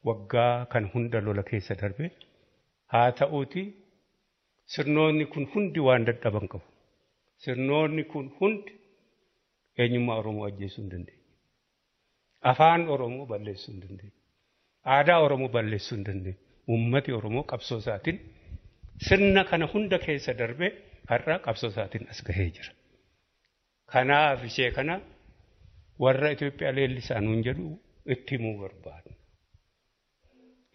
Speaker 4: waggaa kan hunda lola keessa darbe haa ta'uuti sirnoonni kun hundi waan dadhaban qabu. Sirnoonni kun hundi eenyummaa Oromoo ajjeesuu hin dandeenye. Afaan Oromoo balleessuu hin dandeenye. Aadaa Oromoo balleessuu hin dandeenye. Uummati Oromoo qabsoo isaatiin sirna kana hunda keessa darbe har'a qabsoo isaatiin as gahee jira. Kanaaf ishee kana warra Itoophiyaa leellisaa nuun jedhu itti himuu barbaadu.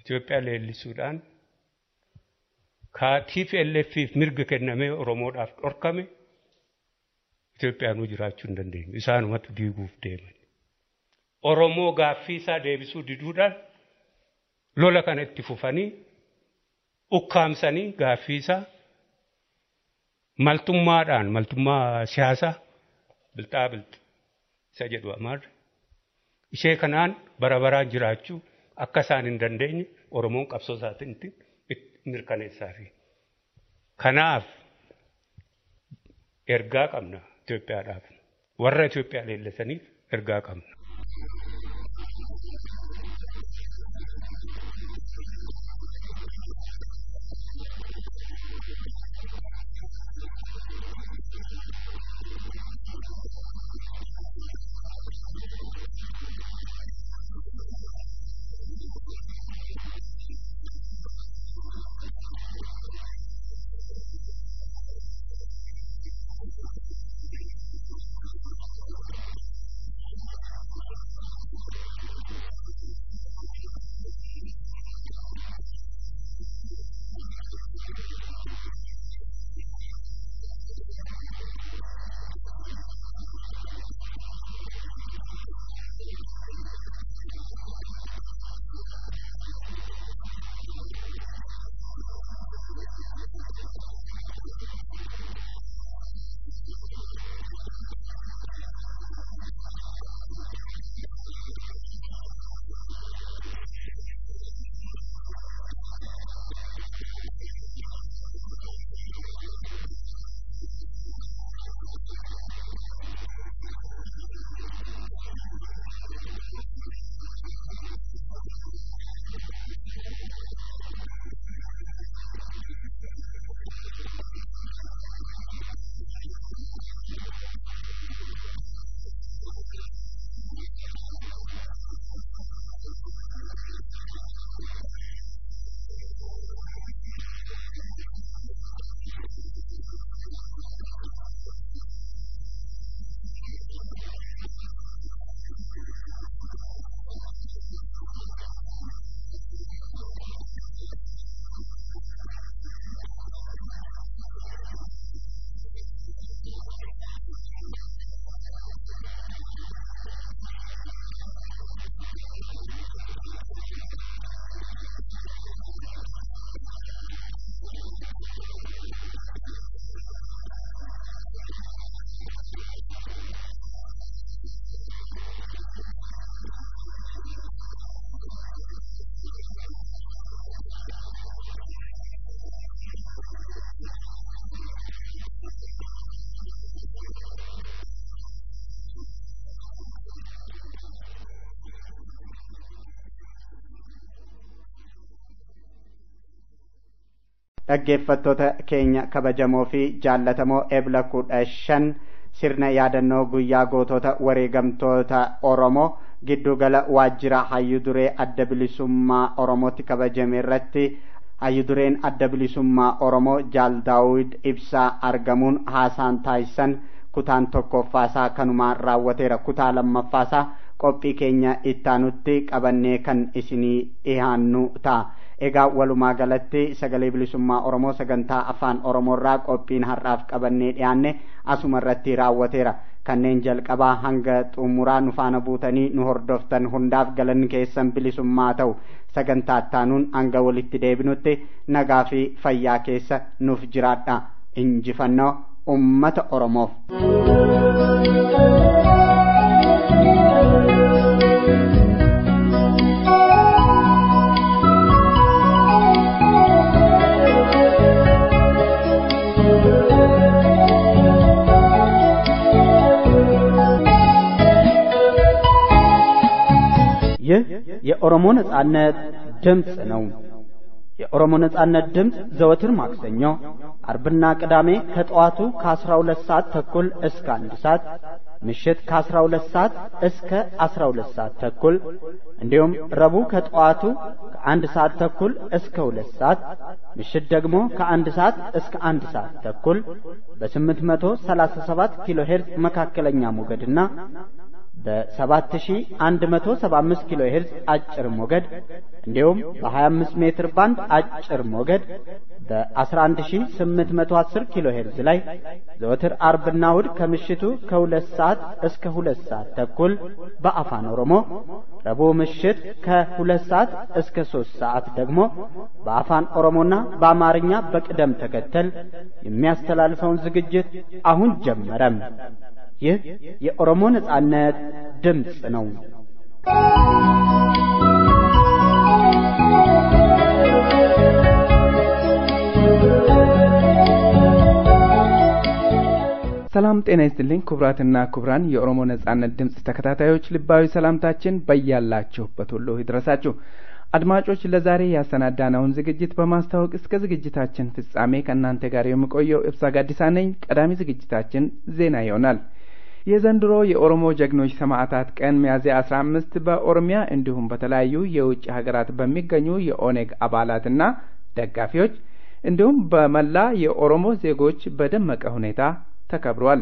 Speaker 4: Itoophiyaa leellisuudhaan TPLFiif mirga kennamee Oromoodhaaf dhorkame Itoophiyaanuu jiraachuu hin dandeenyu. Isaanumatu diiguuf deeman. Oromoo gaaffii isaa deebisuu diduudhaan lola kana itti fufanii ukkaamsanii gaaffii isaa maltummaa siyaasaa bilxaa isa jedhu Amaarri. Ishee kanaan bara baraan jiraachuu akka isaan hin dandeenye Oromoon qabsoo isaatiin mirkaneessaafi. Kanaaf ergaa qabna Itoophiyaadhaaf. Warra Itoophiyaa leellisaniif ergaa qabna.
Speaker 2: dhaggeeffattoota keenya kabajamoo fi jaallatamoo Ebla 15 sirna yaadannoo guyyaa gootota wareegamtoota Oromoo giddugala waajjira hayyuu duree adda bilisummaa Oromootti kabajame irratti hayyuu dureen adda bilisummaa Oromoo Jaal Daawud Ibsaa argamuun haasaan taasisan kutaan tokkoffaasaa kanumaan raawwateera. Kutaa lammaffaasaa qophii keenya ittaanutti qabannee kan isinii dhiyaannu ta'a. Egaa walumaa galatti sagalee bilisummaa Oromoo sagantaa afaan Oromoorraa qophiin har'aaf qabannee dhiyaanne asuma irratti raawwateera. Kanneen jalqabaa hanga xumuraa nu faana buutanii nu hordoftan hundaaf galanni keessan bilisummaa ta'u. Sagantaa ittaanuun hanga walitti deebinutti nagaa fi fayyaa keessa nuuf jiraadha. Injifannoo ummata Oromoof. ይህ የኦሮሞ ነጻነት ድምጽ ነው። የኦሮሞ ነጻነት ድምጽ ዘወትር ማክሰኞ፣ አርብና ቅዳሜ ከጠዋቱ ከ12 ሰዓት ተኩል እስከ 1 ሰዓት፣ ምሽት ከ12 ሰዓት እስከ 12 ሰዓት ተኩል እንዲሁም ረቡዕ ከጠዋቱ ከ1 ሰዓት ተኩል እስከ 2 ሰዓት፣ ምሽት ደግሞ ከ1 ሰዓት እስከ 1 ሰዓት ተኩል በ837 ኪሎ ሄርዝ መካከለኛ ሞገድና በ7175 ኪሎ ሄርዝ አጭር ሞገድ እንዲሁም በ25 ሜትር ባንድ አጭር ሞገድ በ11810 ኪሎ ሄርዝ ላይ ዘወትር አርብና እሁድ ከምሽቱ ከ2 ሰዓት እስከ 2 ሰዓት ተኩል በአፋን ኦሮሞ፣ ረቡዕ ምሽት ከ2 ሰዓት እስከ 3 ሰዓት ደግሞ በአፋን ኦሮሞና በአማርኛ በቅደም ተከተል የሚያስተላልፈውን ዝግጅት አሁን ጀመረም። ይህ የኦሮሞ ነጻነት ድምጽ ነው።
Speaker 3: ሰላም ጤና ይስጥልኝ ክቡራትና ክቡራን የኦሮሞ ነጻነት ድምጽ ተከታታዮች ልባዊ ሰላምታችን በያላችሁበት ሁሉ ይድረሳችሁ። አድማጮች ለዛሬ ያሰናዳነውን ዝግጅት በማስተዋወቅ እስከ ዝግጅታችን ፍጻሜ ከእናንተ ጋር የምቆየው ኢብሳ ጋዲሳ ነኝ። ቀዳሚ ዝግጅታችን ዜና ይሆናል። የዘንድሮ የኦሮሞ ጀግኖች ሰማዕታት ቀን ሚያዝያ 15 በኦሮሚያ እንዲሁም በተለያዩ የውጭ ሀገራት በሚገኙ የኦነግ አባላትና ደጋፊዎች እንዲሁም በመላ የኦሮሞ ዜጎች በደመቀ ሁኔታ ተከብሯል።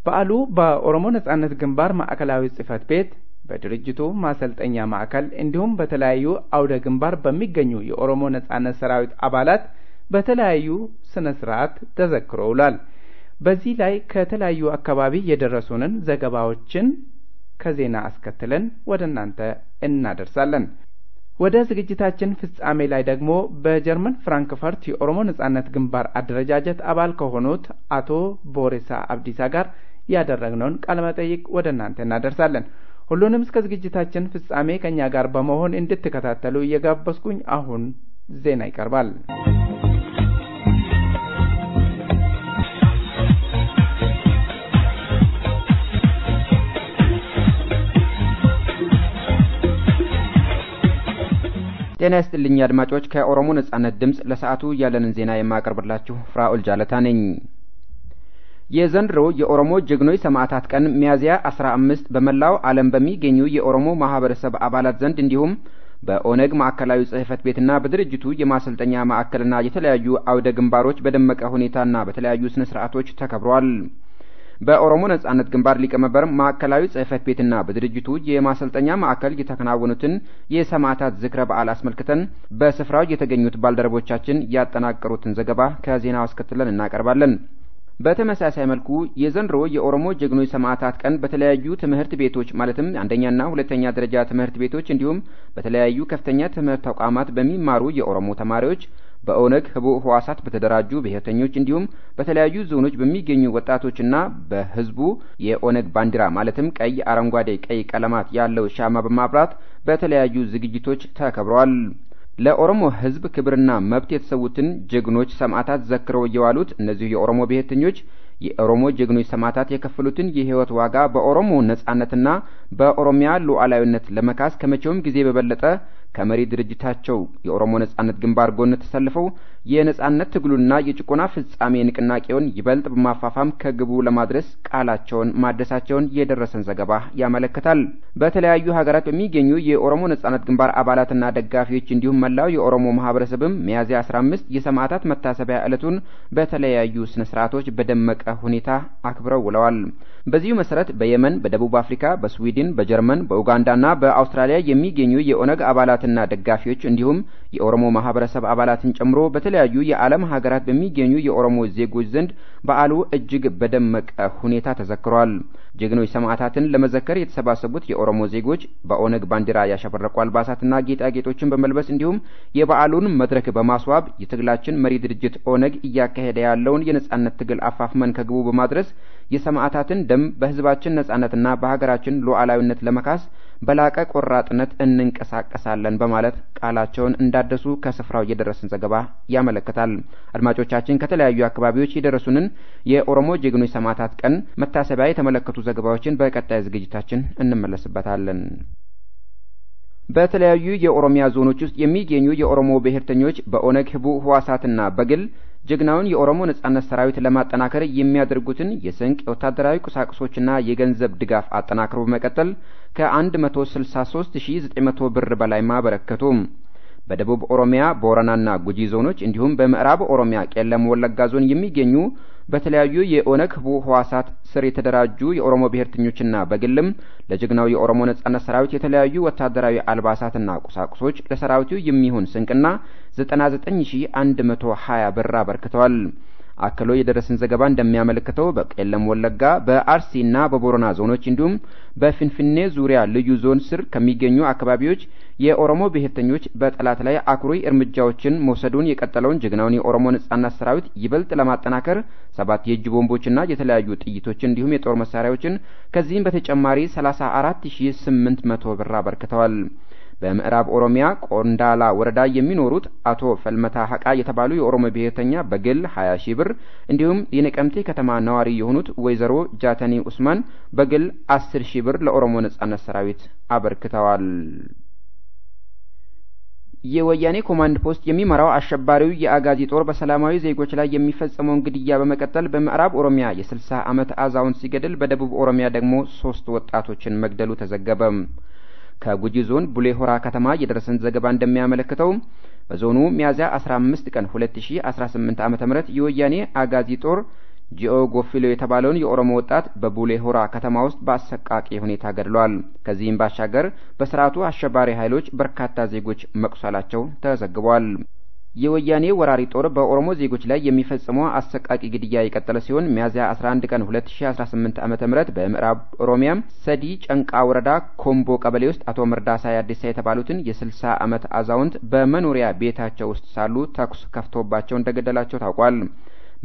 Speaker 3: በዓሉ በኦሮሞ ነጻነት ግንባር ማዕከላዊ ጽሕፈት ቤት፣ በድርጅቱ ማሰልጠኛ ማዕከል እንዲሁም በተለያዩ አውደ ግንባር በሚገኙ የኦሮሞ ነጻነት ሰራዊት አባላት በተለያዩ ስነ ስርዓት ተዘክሮ ውሏል። በዚህ ላይ ከተለያዩ አካባቢ የደረሱንን ዘገባዎችን ከዜና አስከትለን ወደ እናንተ እናደርሳለን። ወደ ዝግጅታችን ፍጻሜ ላይ ደግሞ በጀርመን ፍራንክፈርት የኦሮሞ ነጻነት ግንባር አደረጃጀት አባል ከሆኑት አቶ ቦሬሳ አብዲሳ ጋር ያደረግነውን ቃለ መጠይቅ ወደ እናንተ እናደርሳለን። ሁሉንም እስከ ዝግጅታችን ፍጻሜ ከኛ ጋር በመሆን እንድትከታተሉ እየጋበዝኩኝ አሁን ዜና ይቀርባል።
Speaker 1: ጤና ይስጥልኝ አድማጮች፣ ከኦሮሞ ነጻነት ድምጽ ለሰዓቱ ያለንን ዜና የማቀርብላችሁ ፍራኦል ጃለታ ነኝ። የዘንድሮ የኦሮሞ ጀግኖች ሰማዕታት ቀን ሚያዝያ 15 በመላው ዓለም በሚገኙ የኦሮሞ ማህበረሰብ አባላት ዘንድ እንዲሁም በኦነግ ማዕከላዊ ጽሕፈት ቤትና በድርጅቱ የማሰልጠኛ ማዕከልና የተለያዩ አውደ ግንባሮች በደመቀ ሁኔታና በተለያዩ ስነ ስርዓቶች ተከብሯል። በኦሮሞ ነጻነት ግንባር ሊቀመንበር ማዕከላዊ ጽሕፈት ቤትና በድርጅቱ የማሰልጠኛ ማዕከል የተከናወኑትን የሰማዕታት ዝክረ በዓል አስመልክተን በስፍራው የተገኙት ባልደረቦቻችን ያጠናቀሩትን ዘገባ ከዜናው አስከትለን እናቀርባለን። በተመሳሳይ መልኩ የዘንድሮ የኦሮሞ ጀግኖች ሰማዕታት ቀን በተለያዩ ትምህርት ቤቶች ማለትም አንደኛና ሁለተኛ ደረጃ ትምህርት ቤቶች እንዲሁም በተለያዩ ከፍተኛ ትምህርት ተቋማት በሚማሩ የኦሮሞ ተማሪዎች፣ በኦነግ ህቡዕ ህዋሳት በተደራጁ ብሔርተኞች እንዲሁም በተለያዩ ዞኖች በሚገኙ ወጣቶችና በህዝቡ የኦነግ ባንዲራ ማለትም ቀይ፣ አረንጓዴ፣ ቀይ ቀለማት ያለው ሻማ በማብራት በተለያዩ ዝግጅቶች ተከብረዋል። ለኦሮሞ ህዝብ ክብርና መብት የተሰዉትን ጀግኖች ሰማዕታት ዘክረው የዋሉት እነዚህ የኦሮሞ ብሔርተኞች የኦሮሞ ጀግኖች ሰማዕታት የከፈሉትን የህይወት ዋጋ በኦሮሞ ነጻነትና በኦሮሚያ ሉዓላዊነት ለመካስ ከመቼውም ጊዜ በበለጠ ከመሪ ድርጅታቸው የኦሮሞ ነጻነት ግንባር ጎን ተሰልፈው የነጻነት ትግሉና የጭቆና ፍጻሜ ንቅናቄውን ይበልጥ በማፋፋም ከግቡ ለማድረስ ቃላቸውን ማደሳቸውን የደረሰን ዘገባ ያመለክታል። በተለያዩ ሀገራት በሚገኙ የኦሮሞ ነጻነት ግንባር አባላትና ደጋፊዎች እንዲሁም መላው የኦሮሞ ማህበረሰብም ሚያዝያ 15 የሰማዕታት መታሰቢያ ዕለቱን በተለያዩ ስነ ስርዓቶች በደመቀ ሁኔታ አክብረው ውለዋል። በዚሁ መሰረት በየመን፣ በደቡብ አፍሪካ፣ በስዊድን፣ በጀርመን፣ በኡጋንዳና በአውስትራሊያ የሚገኙ የኦነግ አባላትና ደጋፊዎች እንዲሁም የኦሮሞ ማህበረሰብ አባላትን ጨምሮ በተለያዩ የዓለም ሀገራት በሚገኙ የኦሮሞ ዜጎች ዘንድ በዓሉ እጅግ በደመቀ ሁኔታ ተዘክሯል። ጀግኖች ሰማዕታትን ለመዘከር የተሰባሰቡት የኦሮሞ ዜጎች በኦነግ ባንዲራ ያሸበረቁ አልባሳትና ጌጣጌጦችን በመልበስ እንዲሁም የበዓሉን መድረክ በማስዋብ የትግላችን መሪ ድርጅት ኦነግ እያካሄደ ያለውን የነጻነት ትግል አፋፍመን ከግቡ በማድረስ የሰማዕታትን ደም በህዝባችን ነጻነትና በሀገራችን ሉዓላዊነት ለመካስ በላቀ ቆራጥነት እንንቀሳቀሳለን በማለት ቃላቸውን እንዳደሱ ከስፍራው የደረሰን ዘገባ ያመለክታል። አድማጮቻችን ከተለያዩ አካባቢዎች የደረሱንን የኦሮሞ ጀግኖች ሰማዕታት ቀን መታሰቢያ የተመለከቱ ዘገባዎችን በቀጣይ ዝግጅታችን እንመለስበታለን። በተለያዩ የኦሮሚያ ዞኖች ውስጥ የሚገኙ የኦሮሞ ብሔርተኞች በኦነግ ህቡ ህዋሳትና በግል ጀግናውን የኦሮሞ ነጻነት ሰራዊት ለማጠናከር የሚያደርጉትን የስንቅ ወታደራዊ ቁሳቁሶችና የገንዘብ ድጋፍ አጠናክሮ በመቀጠል ከ163900 ብር በላይ ማበረከቱ። በደቡብ ኦሮሚያ ቦረናና ጉጂ ዞኖች እንዲሁም በምዕራብ ኦሮሚያ ቄለም ወለጋ ዞን የሚገኙ በተለያዩ የኦነግ ህቡ ህዋሳት ስር የተደራጁ የኦሮሞ ብሔርተኞችና በግልም ለጀግናው የኦሮሞ ነጻነት ሰራዊት የተለያዩ ወታደራዊ አልባሳትና ቁሳቁሶች ለሰራዊቱ የሚሆን ስንቅና 99120 ብር አበርክተዋል። አክሎ የደረሰን ዘገባ እንደሚያመለክተው በቄለም ወለጋ በአርሲና በቦረና ዞኖች እንዲሁም በፊንፊኔ ዙሪያ ልዩ ዞን ስር ከሚገኙ አካባቢዎች የኦሮሞ ብሔርተኞች በጠላት ላይ አኩሪ እርምጃዎችን መውሰዱን የቀጠለውን ጀግናውን የኦሮሞ ነጻነት ሰራዊት ይበልጥ ለማጠናከር 7 የእጅ ቦምቦችና የተለያዩ ጥይቶችን እንዲሁም የጦር መሳሪያዎችን ከዚህም በተጨማሪ 34800 ብር አበርክተዋል። በምዕራብ ኦሮሚያ ቆንዳላ ወረዳ የሚኖሩት አቶ ፈልመታ ሐቃ የተባሉ የኦሮሞ ብሔርተኛ በግል 20000 ብር እንዲሁም የነቀምቴ ከተማ ነዋሪ የሆኑት ወይዘሮ ጃተኒ ኡስማን በግል 10000 ብር ለኦሮሞ ነጻነት ሰራዊት አበርክተዋል። የወያኔ ኮማንድ ፖስት የሚመራው አሸባሪው የአጋዚ ጦር በሰላማዊ ዜጎች ላይ የሚፈጸመውን ግድያ በመቀጠል በምዕራብ ኦሮሚያ የ60 ዓመት አዛውንት ሲገድል በደቡብ ኦሮሚያ ደግሞ 3 ወጣቶችን መግደሉ ተዘገበ። ከጉጂ ዞን ቡሌ ሆራ ከተማ የደረሰን ዘገባ እንደሚያመለክተው በዞኑ ሚያዝያ 15 ቀን 2018 ዓ.ም የወያኔ አጋዚ ጦር ጂኦ ጎፊሎ የተባለውን የኦሮሞ ወጣት በቡሌ ሆራ ከተማ ውስጥ በአሰቃቂ ሁኔታ ገድሏል። ከዚህም ባሻገር በስርዓቱ አሸባሪ ኃይሎች በርካታ ዜጎች መቁሰላቸው ተዘግቧል። የወያኔ ወራሪ ጦር በኦሮሞ ዜጎች ላይ የሚፈጽመው አሰቃቂ ግድያ የቀጠለ ሲሆን ሚያዝያ 11 ቀን 2018 ዓ.ም በምዕራብ ኦሮሚያ ሰዲ ጨንቃ ወረዳ ኮምቦ ቀበሌ ውስጥ አቶ መርዳሳ ያዲሳ የተባሉትን የ60 ዓመት አዛውንት በመኖሪያ ቤታቸው ውስጥ ሳሉ ተኩስ ከፍቶባቸው እንደገደላቸው ታውቋል።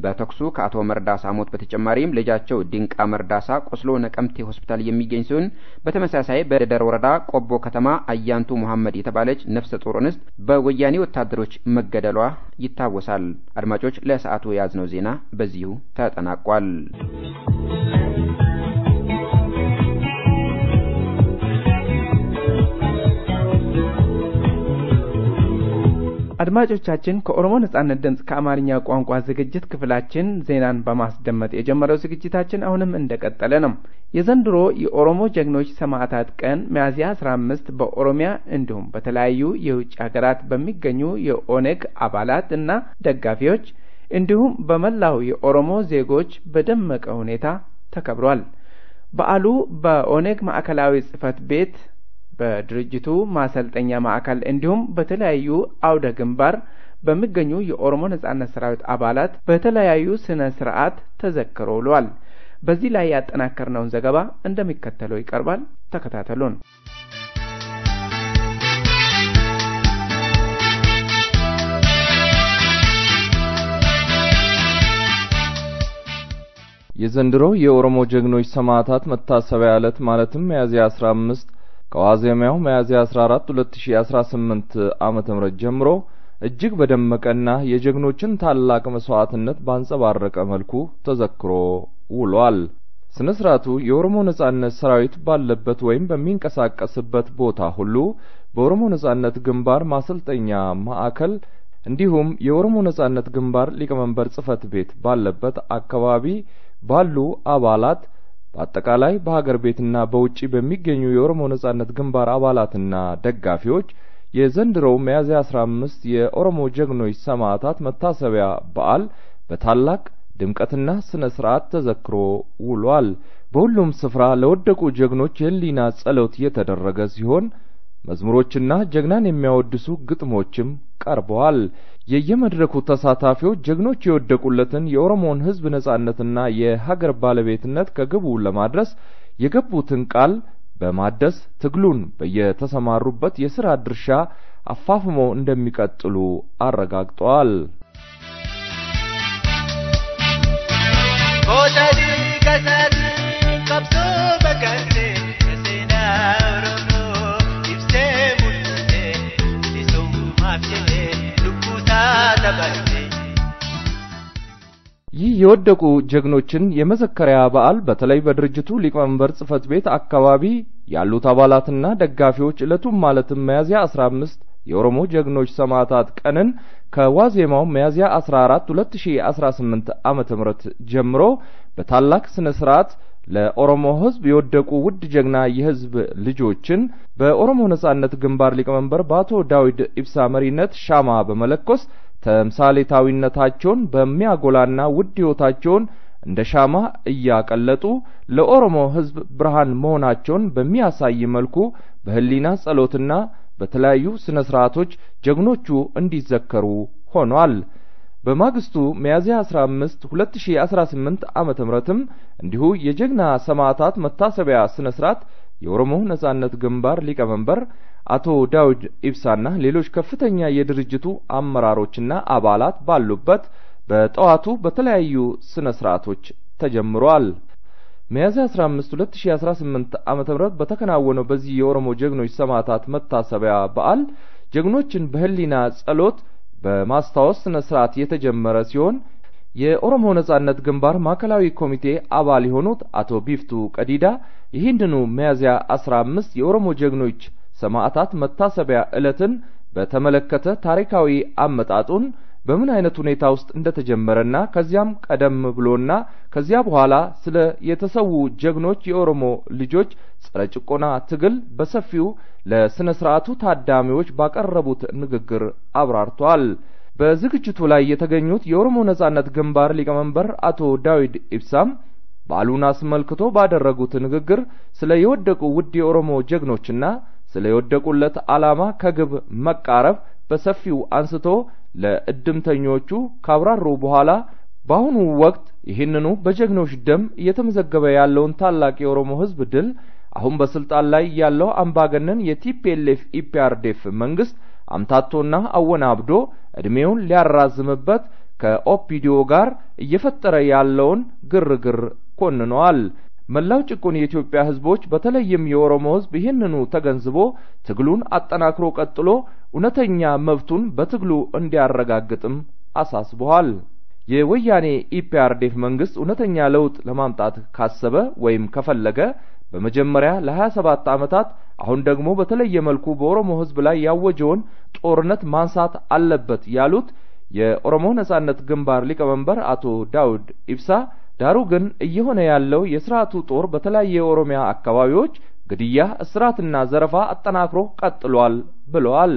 Speaker 1: በተኩሱ ከአቶ መርዳሳ ሞት በተጨማሪም ልጃቸው ድንቃ መርዳሳ ቆስሎ ነቀምቴ ሆስፒታል የሚገኝ ሲሆን በተመሳሳይ በደደር ወረዳ ቆቦ ከተማ አያንቱ መሐመድ የተባለች ነፍሰ ጡር እንስት በወያኔ ወታደሮች መገደሏ ይታወሳል። አድማጮች ለሰዓቱ የያዝነው ዜና በዚሁ ተጠናቋል።
Speaker 3: አድማጮቻችን ከኦሮሞ ነጻነት ድምጽ ከአማርኛ ቋንቋ ዝግጅት ክፍላችን ዜናን በማስደመጥ የጀመረው ዝግጅታችን አሁንም እንደቀጠለ ነው። የዘንድሮ የኦሮሞ ጀግኖች ሰማዕታት ቀን ሚያዝያ 15 በኦሮሚያ እንዲሁም በተለያዩ የውጭ ሀገራት በሚገኙ የኦነግ አባላት እና ደጋፊዎች እንዲሁም በመላው የኦሮሞ ዜጎች በደመቀ ሁኔታ ተከብሯል። በዓሉ በኦነግ ማዕከላዊ ጽሕፈት ቤት በድርጅቱ ማሰልጠኛ ማዕከል እንዲሁም በተለያዩ አውደ ግንባር በሚገኙ የኦሮሞ ነጻነት ሰራዊት አባላት በተለያዩ ስነ ስርዓት ተዘክሮ ውሏል። በዚህ ላይ ያጠናከርነውን ዘገባ እንደሚከተለው ይቀርባል። ተከታተሉን።
Speaker 5: የዘንድሮ የኦሮሞ ጀግኖች ሰማዕታት መታሰቢያ ዕለት ማለትም ሚያዝያ 15 ከዋዜማው ሚያዝያ 14 2018 ዓመተ ምህረት ጀምሮ እጅግ በደመቀና የጀግኖችን ታላቅ መስዋዕትነት ባንጸባረቀ መልኩ ተዘክሮ ውሏል። ስነ ስርዓቱ የኦሮሞ ነጻነት ሰራዊት ባለበት ወይም በሚንቀሳቀስበት ቦታ ሁሉ በኦሮሞ ነጻነት ግንባር ማሰልጠኛ ማዕከል እንዲሁም የኦሮሞ ነጻነት ግንባር ሊቀመንበር ጽሕፈት ቤት ባለበት አካባቢ ባሉ አባላት በአጠቃላይ በሀገር ቤትና በውጪ በሚገኙ የኦሮሞ ነጻነት ግንባር አባላትና ደጋፊዎች የዘንድሮው ሚያዝያ 15 የኦሮሞ ጀግኖች ሰማዕታት መታሰቢያ በዓል በታላቅ ድምቀትና ስነ ስርዓት ተዘክሮ ውሏል። በሁሉም ስፍራ ለወደቁ ጀግኖች የህሊና ጸሎት የተደረገ ሲሆን መዝሙሮችና ጀግናን የሚያወድሱ ግጥሞችም ቀርበዋል። የየመድረኩ ተሳታፊዎች ጀግኖች የወደቁለትን የኦሮሞን ህዝብ ነጻነትና የሀገር ባለቤትነት ከግቡ ለማድረስ የገቡትን ቃል በማደስ ትግሉን በየተሰማሩበት የሥራ ድርሻ አፋፍሞ እንደሚቀጥሉ አረጋግጠዋል። ይህ የወደቁ ጀግኖችን የመዘከሪያ በዓል በተለይ በድርጅቱ ሊቀመንበር ጽሕፈት ቤት አካባቢ ያሉት አባላትና ደጋፊዎች ዕለቱን ማለትም ሚያዝያ 15 የኦሮሞ ጀግኖች ሰማዕታት ቀንን ከዋዜማው ሚያዝያ 14 2018 ዓመተ ምህረት ጀምሮ በታላቅ ስነ ስርዓት ለኦሮሞ ህዝብ የወደቁ ውድ ጀግና የህዝብ ልጆችን በኦሮሞ ነጻነት ግንባር ሊቀመንበር በአቶ ዳዊድ ኢብሳ መሪነት ሻማ በመለኮስ ተምሳሌታዊነታቸውን በሚያጎላና ውድ ህይወታቸውን እንደ ሻማ እያቀለጡ ለኦሮሞ ህዝብ ብርሃን መሆናቸውን በሚያሳይ መልኩ በህሊና ጸሎትና በተለያዩ ስነ ስርዓቶች ጀግኖቹ እንዲዘከሩ ሆኗል። በማግስቱ ሚያዝያ 15 2018 ዓመተ ምህረትም እንዲሁ የጀግና ሰማዕታት መታሰቢያ ስነ ስርዓት የኦሮሞ ነጻነት ግንባር ሊቀመንበር አቶ ዳውድ ኢብሳና ሌሎች ከፍተኛ የድርጅቱ አመራሮችና አባላት ባሉበት በጠዋቱ በተለያዩ ስነ ስርዓቶች ተጀምሯል። ሚያዝያ 15 2018 ዓመተ ምህረት በተከናወነው በዚህ የኦሮሞ ጀግኖች ሰማዕታት መታሰቢያ በዓል ጀግኖችን በህሊና ጸሎት በማስታወስ ስነ ስርዓት የተጀመረ ሲሆን የኦሮሞ ነጻነት ግንባር ማዕከላዊ ኮሚቴ አባል የሆኑት አቶ ቢፍቱ ቀዲዳ ይህንኑ ሚያዝያ 15 የኦሮሞ ጀግኖች ሰማዕታት መታሰቢያ ዕለትን በተመለከተ ታሪካዊ አመጣጡን በምን አይነት ሁኔታ ውስጥ እንደተጀመረና ከዚያም ቀደም ብሎና ከዚያ በኋላ ስለ የተሰዉ ጀግኖች የኦሮሞ ልጆች ጸረ ጭቆና ትግል በሰፊው ለስነ ስርዓቱ ታዳሚዎች ባቀረቡት ንግግር አብራርቷል። በዝግጅቱ ላይ የተገኙት የኦሮሞ ነጻነት ግንባር ሊቀመንበር አቶ ዳዊድ ኢብሳም በዓሉን አስመልክቶ ባደረጉት ንግግር ስለ የወደቁ ውድ የኦሮሞ ጀግኖችና ስለ የወደቁለት ዓላማ ከግብ መቃረብ በሰፊው አንስቶ ለእድምተኞቹ ካብራሩ በኋላ በአሁኑ ወቅት ይህንኑ በጀግኖች ደም እየተመዘገበ ያለውን ታላቅ የኦሮሞ ህዝብ ድል አሁን በስልጣን ላይ ያለው አምባገነን የቲፒኤልኤፍ ኢፒአርዲኤፍ መንግስት አምታቶና አወናብዶ እድሜውን ሊያራዝምበት ከኦፒዲዮ ጋር እየፈጠረ ያለውን ግርግር ኮንነዋል። መላው ጭቁን የኢትዮጵያ ህዝቦች በተለይም የኦሮሞ ህዝብ ይህንኑ ተገንዝቦ ትግሉን አጠናክሮ ቀጥሎ እውነተኛ መብቱን በትግሉ እንዲያረጋግጥም አሳስበዋል። የወያኔ ኢፒአርዲኤፍ መንግስት እውነተኛ ለውጥ ለማምጣት ካሰበ ወይም ከፈለገ በመጀመሪያ ለ27 ዓመታት አሁን ደግሞ በተለየ መልኩ በኦሮሞ ህዝብ ላይ ያወጀውን ጦርነት ማንሳት አለበት ያሉት የኦሮሞ ነጻነት ግንባር ሊቀመንበር አቶ ዳውድ ኢብሳ ዳሩ ግን እየሆነ ያለው የስርዓቱ ጦር በተለያየ የኦሮሚያ አካባቢዎች ግድያ፣ እስራትና ዘረፋ አጠናክሮ ቀጥሏል ብለዋል።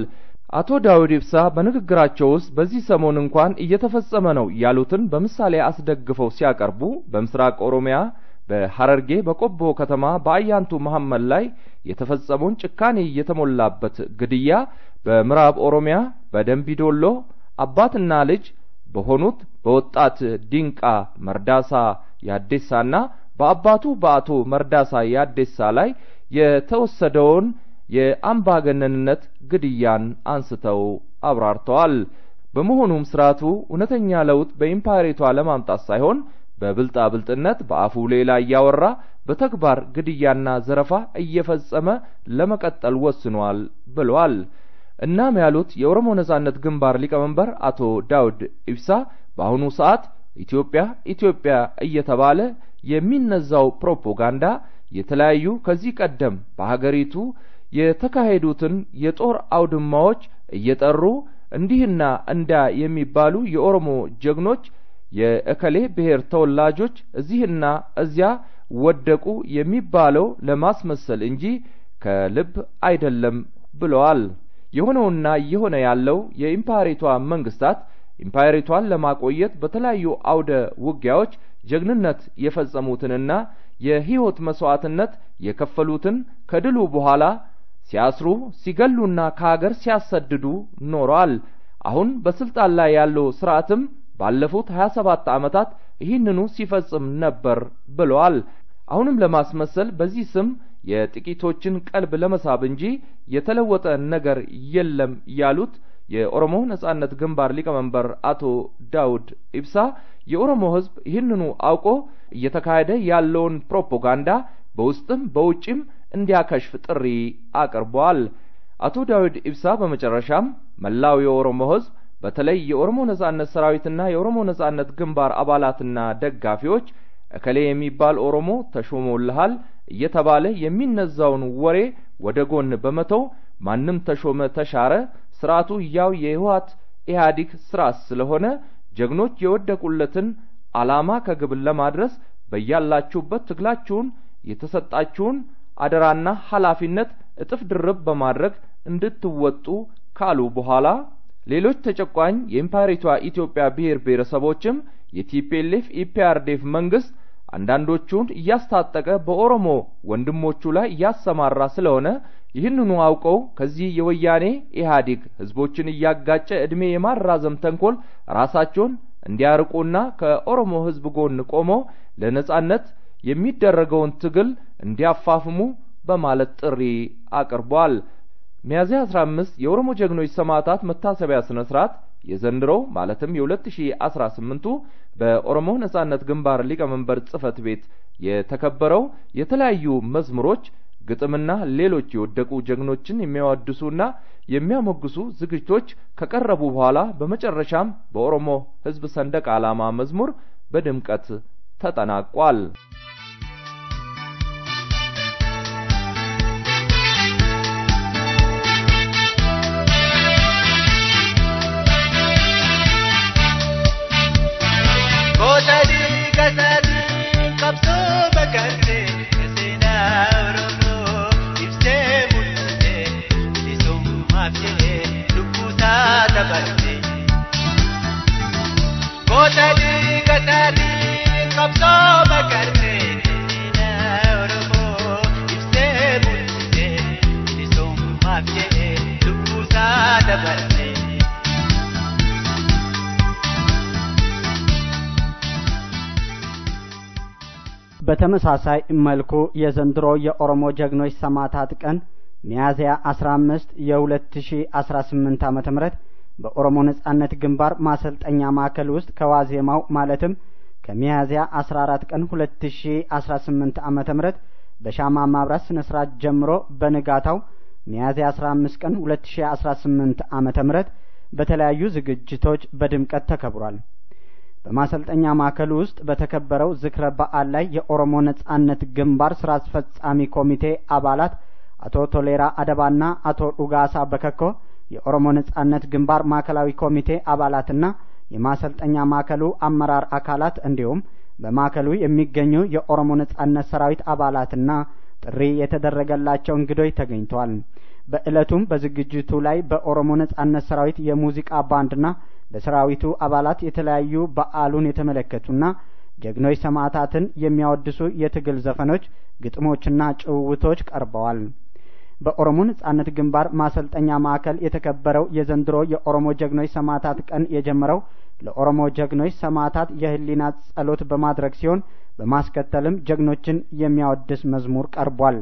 Speaker 5: አቶ ዳውድ ኢብሳ በንግግራቸው ውስጥ በዚህ ሰሞን እንኳን እየተፈጸመ ነው ያሉትን በምሳሌ አስደግፈው ሲያቀርቡ በምስራቅ ኦሮሚያ በሐረርጌ በቆቦ ከተማ በአያንቱ መሐመድ ላይ የተፈጸመውን ጭካኔ የተሞላበት ግድያ፣ በምዕራብ ኦሮሚያ በደንቢዶሎ አባትና ልጅ በሆኑት በወጣት ዲንቃ መርዳሳ ያዴሳና በአባቱ በአቶ መርዳሳ ያዴሳ ላይ የተወሰደውን የአምባገነንነት ግድያን አንስተው አብራርተዋል። በመሆኑም ስርዓቱ እውነተኛ ለውጥ በኢምፓየሪቷ ለማምጣት ሳይሆን በብልጣ ብልጥነት በአፉ ሌላ እያወራ በተግባር ግድያና ዘረፋ እየፈጸመ ለመቀጠል ወስኗል ብለዋል። እናም ያሉት የኦሮሞ ነጻነት ግንባር ሊቀመንበር አቶ ዳውድ ኢብሳ በአሁኑ ሰዓት ኢትዮጵያ እየተባለ የሚነዛው ፕሮፓጋንዳ የተለያዩ ከዚህ ቀደም በሀገሪቱ የተካሄዱትን የጦር አውድማዎች እየጠሩ እንዲህና እንዳ የሚባሉ የኦሮሞ ጀግኖች የእከሌ ብሔር ተወላጆች እዚህና እዚያ ወደቁ የሚባለው ለማስመሰል እንጂ ከልብ አይደለም ብለዋል። የሆነውና የሆነ ያለው የኢምፓየሪቷ መንግስታት ኢምፓየሪቷን ለማቆየት በተለያዩ አውደ ውጊያዎች ጀግንነት የፈጸሙትንና የህይወት መስዋዕትነት የከፈሉትን ከድሉ በኋላ ሲያስሩ ሲገሉና ከሀገር ሲያሰድዱ ኖረዋል። አሁን በስልጣን ላይ ያለው ስርዓትም ባለፉት 27 ዓመታት ይህንኑ ሲፈጽም ነበር ብለዋል። አሁንም ለማስመሰል በዚህ ስም የጥቂቶችን ቀልብ ለመሳብ እንጂ የተለወጠ ነገር የለም ያሉት የኦሮሞ ነጻነት ግንባር ሊቀመንበር አቶ ዳውድ ኢብሳ የኦሮሞ ህዝብ ይህንኑ አውቆ እየተካሄደ ያለውን ፕሮፓጋንዳ በውስጥም በውጭም እንዲያከሽፍ ጥሪ አቅርበዋል። አቶ ዳውድ ኢብሳ በመጨረሻም መላው የኦሮሞ ህዝብ በተለይ የኦሮሞ ነጻነት ሰራዊትና የኦሮሞ ነጻነት ግንባር አባላትና ደጋፊዎች እከሌ የሚባል ኦሮሞ ተሾሞልሃል፣ እየተባለ የሚነዛውን ወሬ ወደ ጎን በመተው ማንም ተሾመ ተሻረ ስርዓቱ ያው የህወሓት ኢህአዴግ ስርዓት ስለሆነ ጀግኖች የወደቁለትን ዓላማ ከግብ ለማድረስ በያላችሁበት ትግላችሁን የተሰጣችሁን አደራና ኃላፊነት እጥፍ ድርብ በማድረግ እንድትወጡ ካሉ በኋላ ሌሎች ተጨቋኝ የኢምፓየሪቷ ኢትዮጵያ ብሔር ብሔረሰቦችም የቲፒኤልኤፍ ኢፒአርዲኤፍ መንግስት አንዳንዶቹን እያስታጠቀ በኦሮሞ ወንድሞቹ ላይ ያሰማራ ስለሆነ ይህንኑ አውቀው ከዚህ የወያኔ ኢህአዴግ ህዝቦችን እያጋጨ እድሜ የማራዘም ተንኮል ራሳቸውን እንዲያርቁና ከኦሮሞ ህዝብ ጎን ቆመው ለነጻነት የሚደረገውን ትግል እንዲያፋፍሙ በማለት ጥሪ አቅርቧል። ሚያዝያ 15 የኦሮሞ ጀግኖች ሰማዕታት መታሰቢያ ስነ ስርዓት የዘንድሮው ማለትም የ2018ቱ በኦሮሞ ነጻነት ግንባር ሊቀመንበር ጽፈት ቤት የተከበረው የተለያዩ መዝሙሮች ግጥምና ሌሎች የወደቁ ጀግኖችን የሚያወድሱና የሚያሞግሱ ዝግጅቶች ከቀረቡ በኋላ በመጨረሻም በኦሮሞ ህዝብ ሰንደቅ ዓላማ መዝሙር በድምቀት ተጠናቋል።
Speaker 2: በተመሳሳይ መልኩ የዘንድሮ የኦሮሞ ጀግኖች ሰማዕታት ቀን ሚያዝያ 15 የ2018 ዓ.ም በኦሮሞ ነጻነት ግንባር ማሰልጠኛ ማዕከል ውስጥ ከዋዜማው ማለትም ከሚያዝያ 14 ቀን 2018 ዓ.ም በሻማ ማብራት ስነ ስርዓት ጀምሮ በንጋታው ሚያዝያ 15 ቀን 2018 ዓ.ም በተለያዩ ዝግጅቶች በድምቀት ተከብሯል። በማሰልጠኛ ማዕከል ውስጥ በተከበረው ዝክረ በዓል ላይ የኦሮሞ ነጻነት ግንባር ስራ አስፈጻሚ ኮሚቴ አባላት አቶ ቶሌራ አደባና አቶ ዱጋሳ በከኮ የኦሮሞ ነጻነት ግንባር ማዕከላዊ ኮሚቴ አባላትና የማሰልጠኛ ማዕከሉ አመራር አካላት እንዲሁም በማዕከሉ የሚገኙ የኦሮሞ ነጻነት ሰራዊት አባላትና ጥሪ የተደረገላቸው እንግዶች ተገኝተዋል። በእለቱም በዝግጅቱ ላይ በኦሮሞ ነጻነት ሰራዊት የሙዚቃ ባንድና በሰራዊቱ አባላት የተለያዩ በዓሉን የተመለከቱና ጀግኖች ሰማዕታትን የሚያወድሱ የትግል ዘፈኖች፣ ግጥሞችና ጭውውቶች ቀርበዋል። በኦሮሞ ነጻነት ግንባር ማሰልጠኛ ማዕከል የተከበረው የዘንድሮ የኦሮሞ ጀግኖች ሰማዕታት ቀን የጀመረው ለኦሮሞ ጀግኖች ሰማዕታት የህሊና ጸሎት በማድረግ ሲሆን በማስከተልም ጀግኖችን የሚያወድስ መዝሙር ቀርቧል።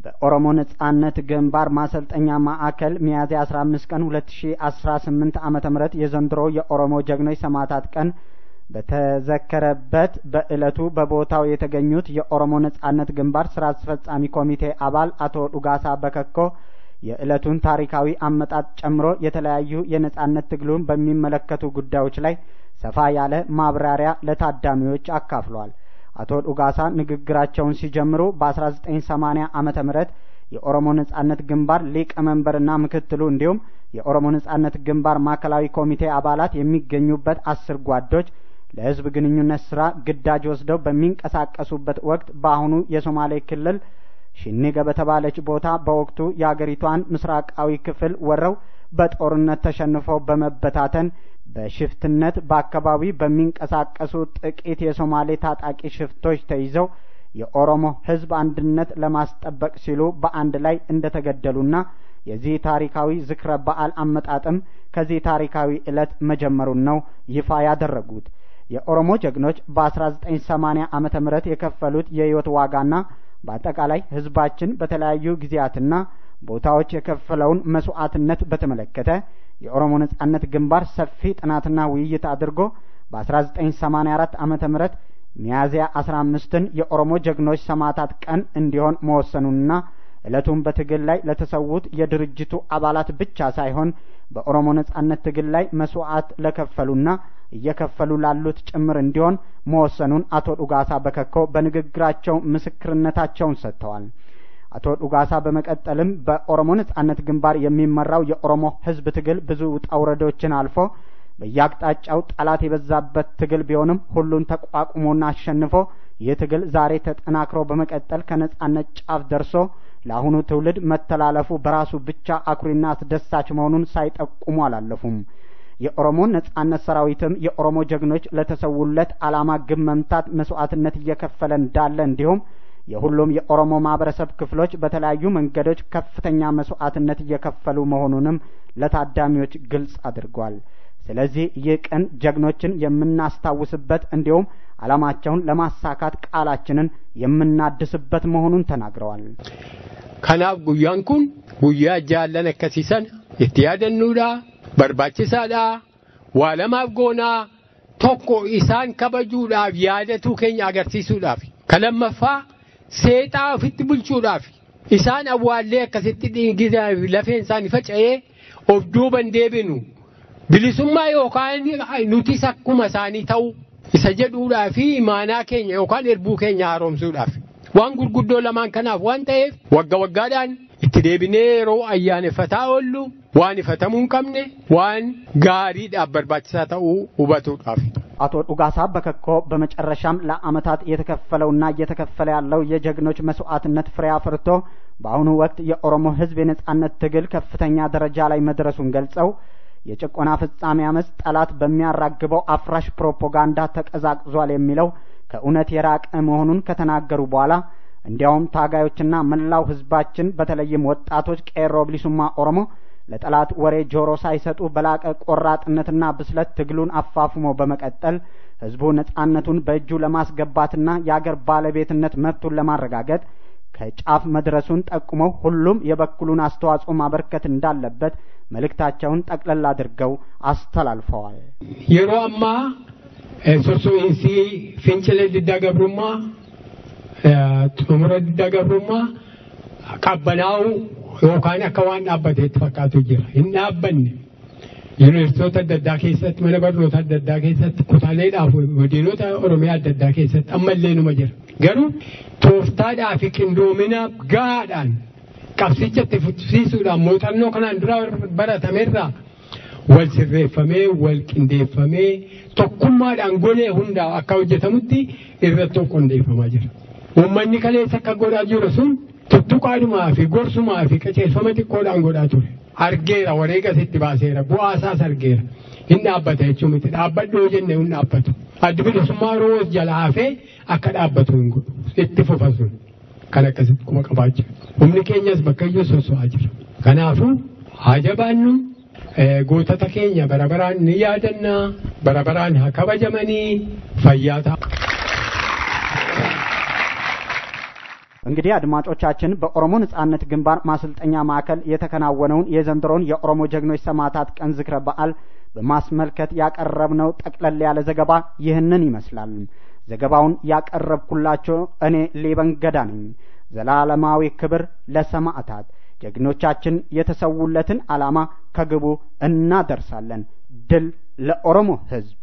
Speaker 2: በኦሮሞ ነጻነት ግንባር ማሰልጠኛ ማዕከል ሚያዝያ 15 ቀን 2018 ዓ.ም የዘንድሮ የኦሮሞ ጀግኖች ሰማዕታት ቀን በተዘከረበት በእለቱ በቦታው የተገኙት የኦሮሞ ነጻነት ግንባር ስራ አስፈጻሚ ኮሚቴ አባል አቶ ዱጋሳ በከኮ የእለቱን ታሪካዊ አመጣጥ ጨምሮ የተለያዩ የነጻነት ትግሉን በሚመለከቱ ጉዳዮች ላይ ሰፋ ያለ ማብራሪያ ለታዳሚዎች አካፍለዋል። አቶ ዱጋሳ ንግግራቸውን ሲጀምሩ በ1980 ዓመተ ምህረት የኦሮሞ ነጻነት ግንባር ሊቀመንበርና ምክትሉ እንዲሁም የኦሮሞ ነጻነት ግንባር ማዕከላዊ ኮሚቴ አባላት የሚገኙበት 10 ጓዶች ለህዝብ ግንኙነት ስራ ግዳጅ ወስደው በሚንቀሳቀሱበት ወቅት በአሁኑ የሶማሌ ክልል ሽኒገ በተባለች ቦታ በወቅቱ የአገሪቷን ምስራቃዊ ክፍል ወረው በጦርነት ተሸንፈው በመበታተን በሽፍትነት በአካባቢ በሚንቀሳቀሱ ጥቂት የሶማሌ ታጣቂ ሽፍቶች ተይዘው የኦሮሞ ህዝብ አንድነት ለማስጠበቅ ሲሉ በአንድ ላይ እንደተገደሉና የዚህ ታሪካዊ ዝክረ በዓል አመጣጥም ከዚህ ታሪካዊ ዕለት መጀመሩን ነው ይፋ ያደረጉት። የኦሮሞ ጀግኖች በ1980 ዓመተ ምህረት የከፈሉት የህይወት ዋጋና በአጠቃላይ ህዝባችን በተለያዩ ጊዜያትና ቦታዎች የከፈለውን መስዋዕትነት በተመለከተ የኦሮሞ ነጻነት ግንባር ሰፊ ጥናትና ውይይት አድርጎ በ1984 ዓመተ ምህረት ሚያዝያ 15ን የኦሮሞ ጀግኖች ሰማዕታት ቀን እንዲሆን መወሰኑንና ዕለቱን በትግል ላይ ለተሰዉት የድርጅቱ አባላት ብቻ ሳይሆን በኦሮሞ ነጻነት ትግል ላይ መስዋዕት ለከፈሉና እየከፈሉ ላሉት ጭምር እንዲሆን መወሰኑን አቶ ዱጋሳ በከኮ በንግግራቸው ምስክርነታቸውን ሰጥተዋል። አቶ ዱጋሳ በመቀጠልም በኦሮሞ ነጻነት ግንባር የሚመራው የኦሮሞ ህዝብ ትግል ብዙ ውጣ ውረዶችን አልፎ በየአቅጣጫው ጠላት የበዛበት ትግል ቢሆንም ሁሉን ተቋቁሞና አሸንፎ የትግል ዛሬ ተጠናክሮ በመቀጠል ከነጻነት ጫፍ ደርሶ ለአሁኑ ትውልድ መተላለፉ በራሱ ብቻ አኩሪና አስደሳች መሆኑን ሳይጠቁሙ አላለፉም። የኦሮሞ ነጻነት ሰራዊትም የኦሮሞ ጀግኖች ለተሰውለት ዓላማ ግብ መምታት መስዋዕትነት እየከፈለ እንዳለ እንዲሁም የሁሉም የኦሮሞ ማህበረሰብ ክፍሎች በተለያዩ መንገዶች ከፍተኛ መስዋዕትነት እየከፈሉ መሆኑንም ለታዳሚዎች ግልጽ አድርጓል። ስለዚህ ይህ ቀን ጀግኖችን የምናስታውስበት እንዲሁም ዓላማቸውን ለማሳካት ቃላችንን የምናድስበት መሆኑን ተናግረዋል።
Speaker 6: ከናፍ ጉያን ኩን ጉያ ጃለን akkasisan itti yaadannuudha barbaachisaadha waalamaaf goonaa tokko isaan kabajuudhaaf yaadatu keenya agarsiisuudhaaf kalammaffaa seexaa ofitti bulchuudhaaf isaan awwaallee akkasitti dhiigisaa lafeen isaanii faca'ee of duuban deebinu bilisummaa yookaan nuti akkuma isaanii ta'u isa jedhuudhaa fi imaanaa keenya yookaan erbuu keenya haaromsuudhaaf waan gurguddoo lamaan kanaaf waan ta'eef waggaadhaan itti deebinee yeroo ayyaaneffataa oollu waan ifatamuu hin qabne waan gaariidhaaf barbaachisaa ta'uu hubatuudhaaf
Speaker 2: አቶ ዱጋሳ በከኮ በመጨረሻም ለአመታት የተከፈለውና እየተከፈለ ያለው የጀግኖች መስዋዕትነት ፍሬ አፍርቶ በአሁኑ ወቅት የኦሮሞ ህዝብ የነጻነት ትግል ከፍተኛ ደረጃ ላይ መድረሱን ገልጸው የጭቆና ፍጻሜ አመጽ ጠላት በሚያራግበው አፍራሽ ፕሮፓጋንዳ ተቀዛቅዟል የሚለው ከእውነት የራቀ መሆኑን ከተናገሩ በኋላ እንዲያውም ታጋዮችና መላው ህዝባችን በተለይም ወጣቶች ቄሮ ብሊሱማ ኦሮሞ ለጠላት ወሬ ጆሮ ሳይሰጡ በላቀ ቆራጥነትና ብስለት ትግሉን አፋፍሞ በመቀጠል ህዝቡ ነጻነቱን በእጁ ለማስገባትና የአገር ባለቤትነት መብቱን ለማረጋገጥ ከጫፍ መድረሱን ጠቁመው ሁሉም የበኩሉን አስተዋጽኦ ማበርከት እንዳለበት መልእክታቸውን ጠቅለል አድርገው አስተላልፈዋል።
Speaker 6: የሮማ ሶሶኢንሲ ፊንቸለ ዲዳገብሩማ ቱምረ ዲዳገብሩማ ቀበናው yookaan akka waan dhaabbateetti fakkaatu jira hin dhaabbanne yuunivarsiitota adda addaa keessatti mana barnoota adda addaa keessatti kutaaleedhaaf godinoota oromiyaa adda addaa keessatti ammallee numa jira garuu tooftaadhaa fi qindoomina gaadhaan qabsichatti futtisiisuudhaan muuxannoo kanaan dura baratameerraa wal sirreeffamee wal qindeeffamee tokkummaadhaan golee hundaa akka hojjetamutti irratti qindeeffamaa jira uummanni kaleessa akka godhaa jiru sun tuttuqaadhumaa fi gorsumaa fi qaceelfama xiqqoodhaan godhaa ture argeera wareegasitti baaseera bu'aasaas argeera hin dhaabbata jechuun miti dhaabbadhoo jenne hin dhaabbatu addi bilisummaa roos jalaa hafee akka dhaabbatu hin godhu itti fufa sun kan akkasitti kuma qabaachuu humni keenyas bakka iyyuu soso'aa jira kanaafuu haa jabaannu gootota keenya barabaraan ni yaadannaa barabaraan haa kabajamanii fayyaa ta'a.
Speaker 2: እንግዲህ አድማጮቻችን በኦሮሞ ነጻነት ግንባር ማሰልጠኛ ማዕከል የተከናወነውን የዘንድሮን የኦሮሞ ጀግኖች ሰማዕታት ቀን ዝክረ በዓል በማስመልከት ያቀረብነው ጠቅለል ያለ ዘገባ ይህንን ይመስላል። ዘገባውን ያቀረብኩላችሁ እኔ ሌበን ገዳ ነኝ። ዘላለማዊ ክብር ለሰማዕታት። ጀግኖቻችን የተሰውለትን ዓላማ ከግቡ እናደርሳለን። ድል ለኦሮሞ ሕዝብ።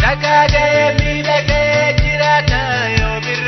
Speaker 7: Sagalee miidhagee jiraata yoo birraa.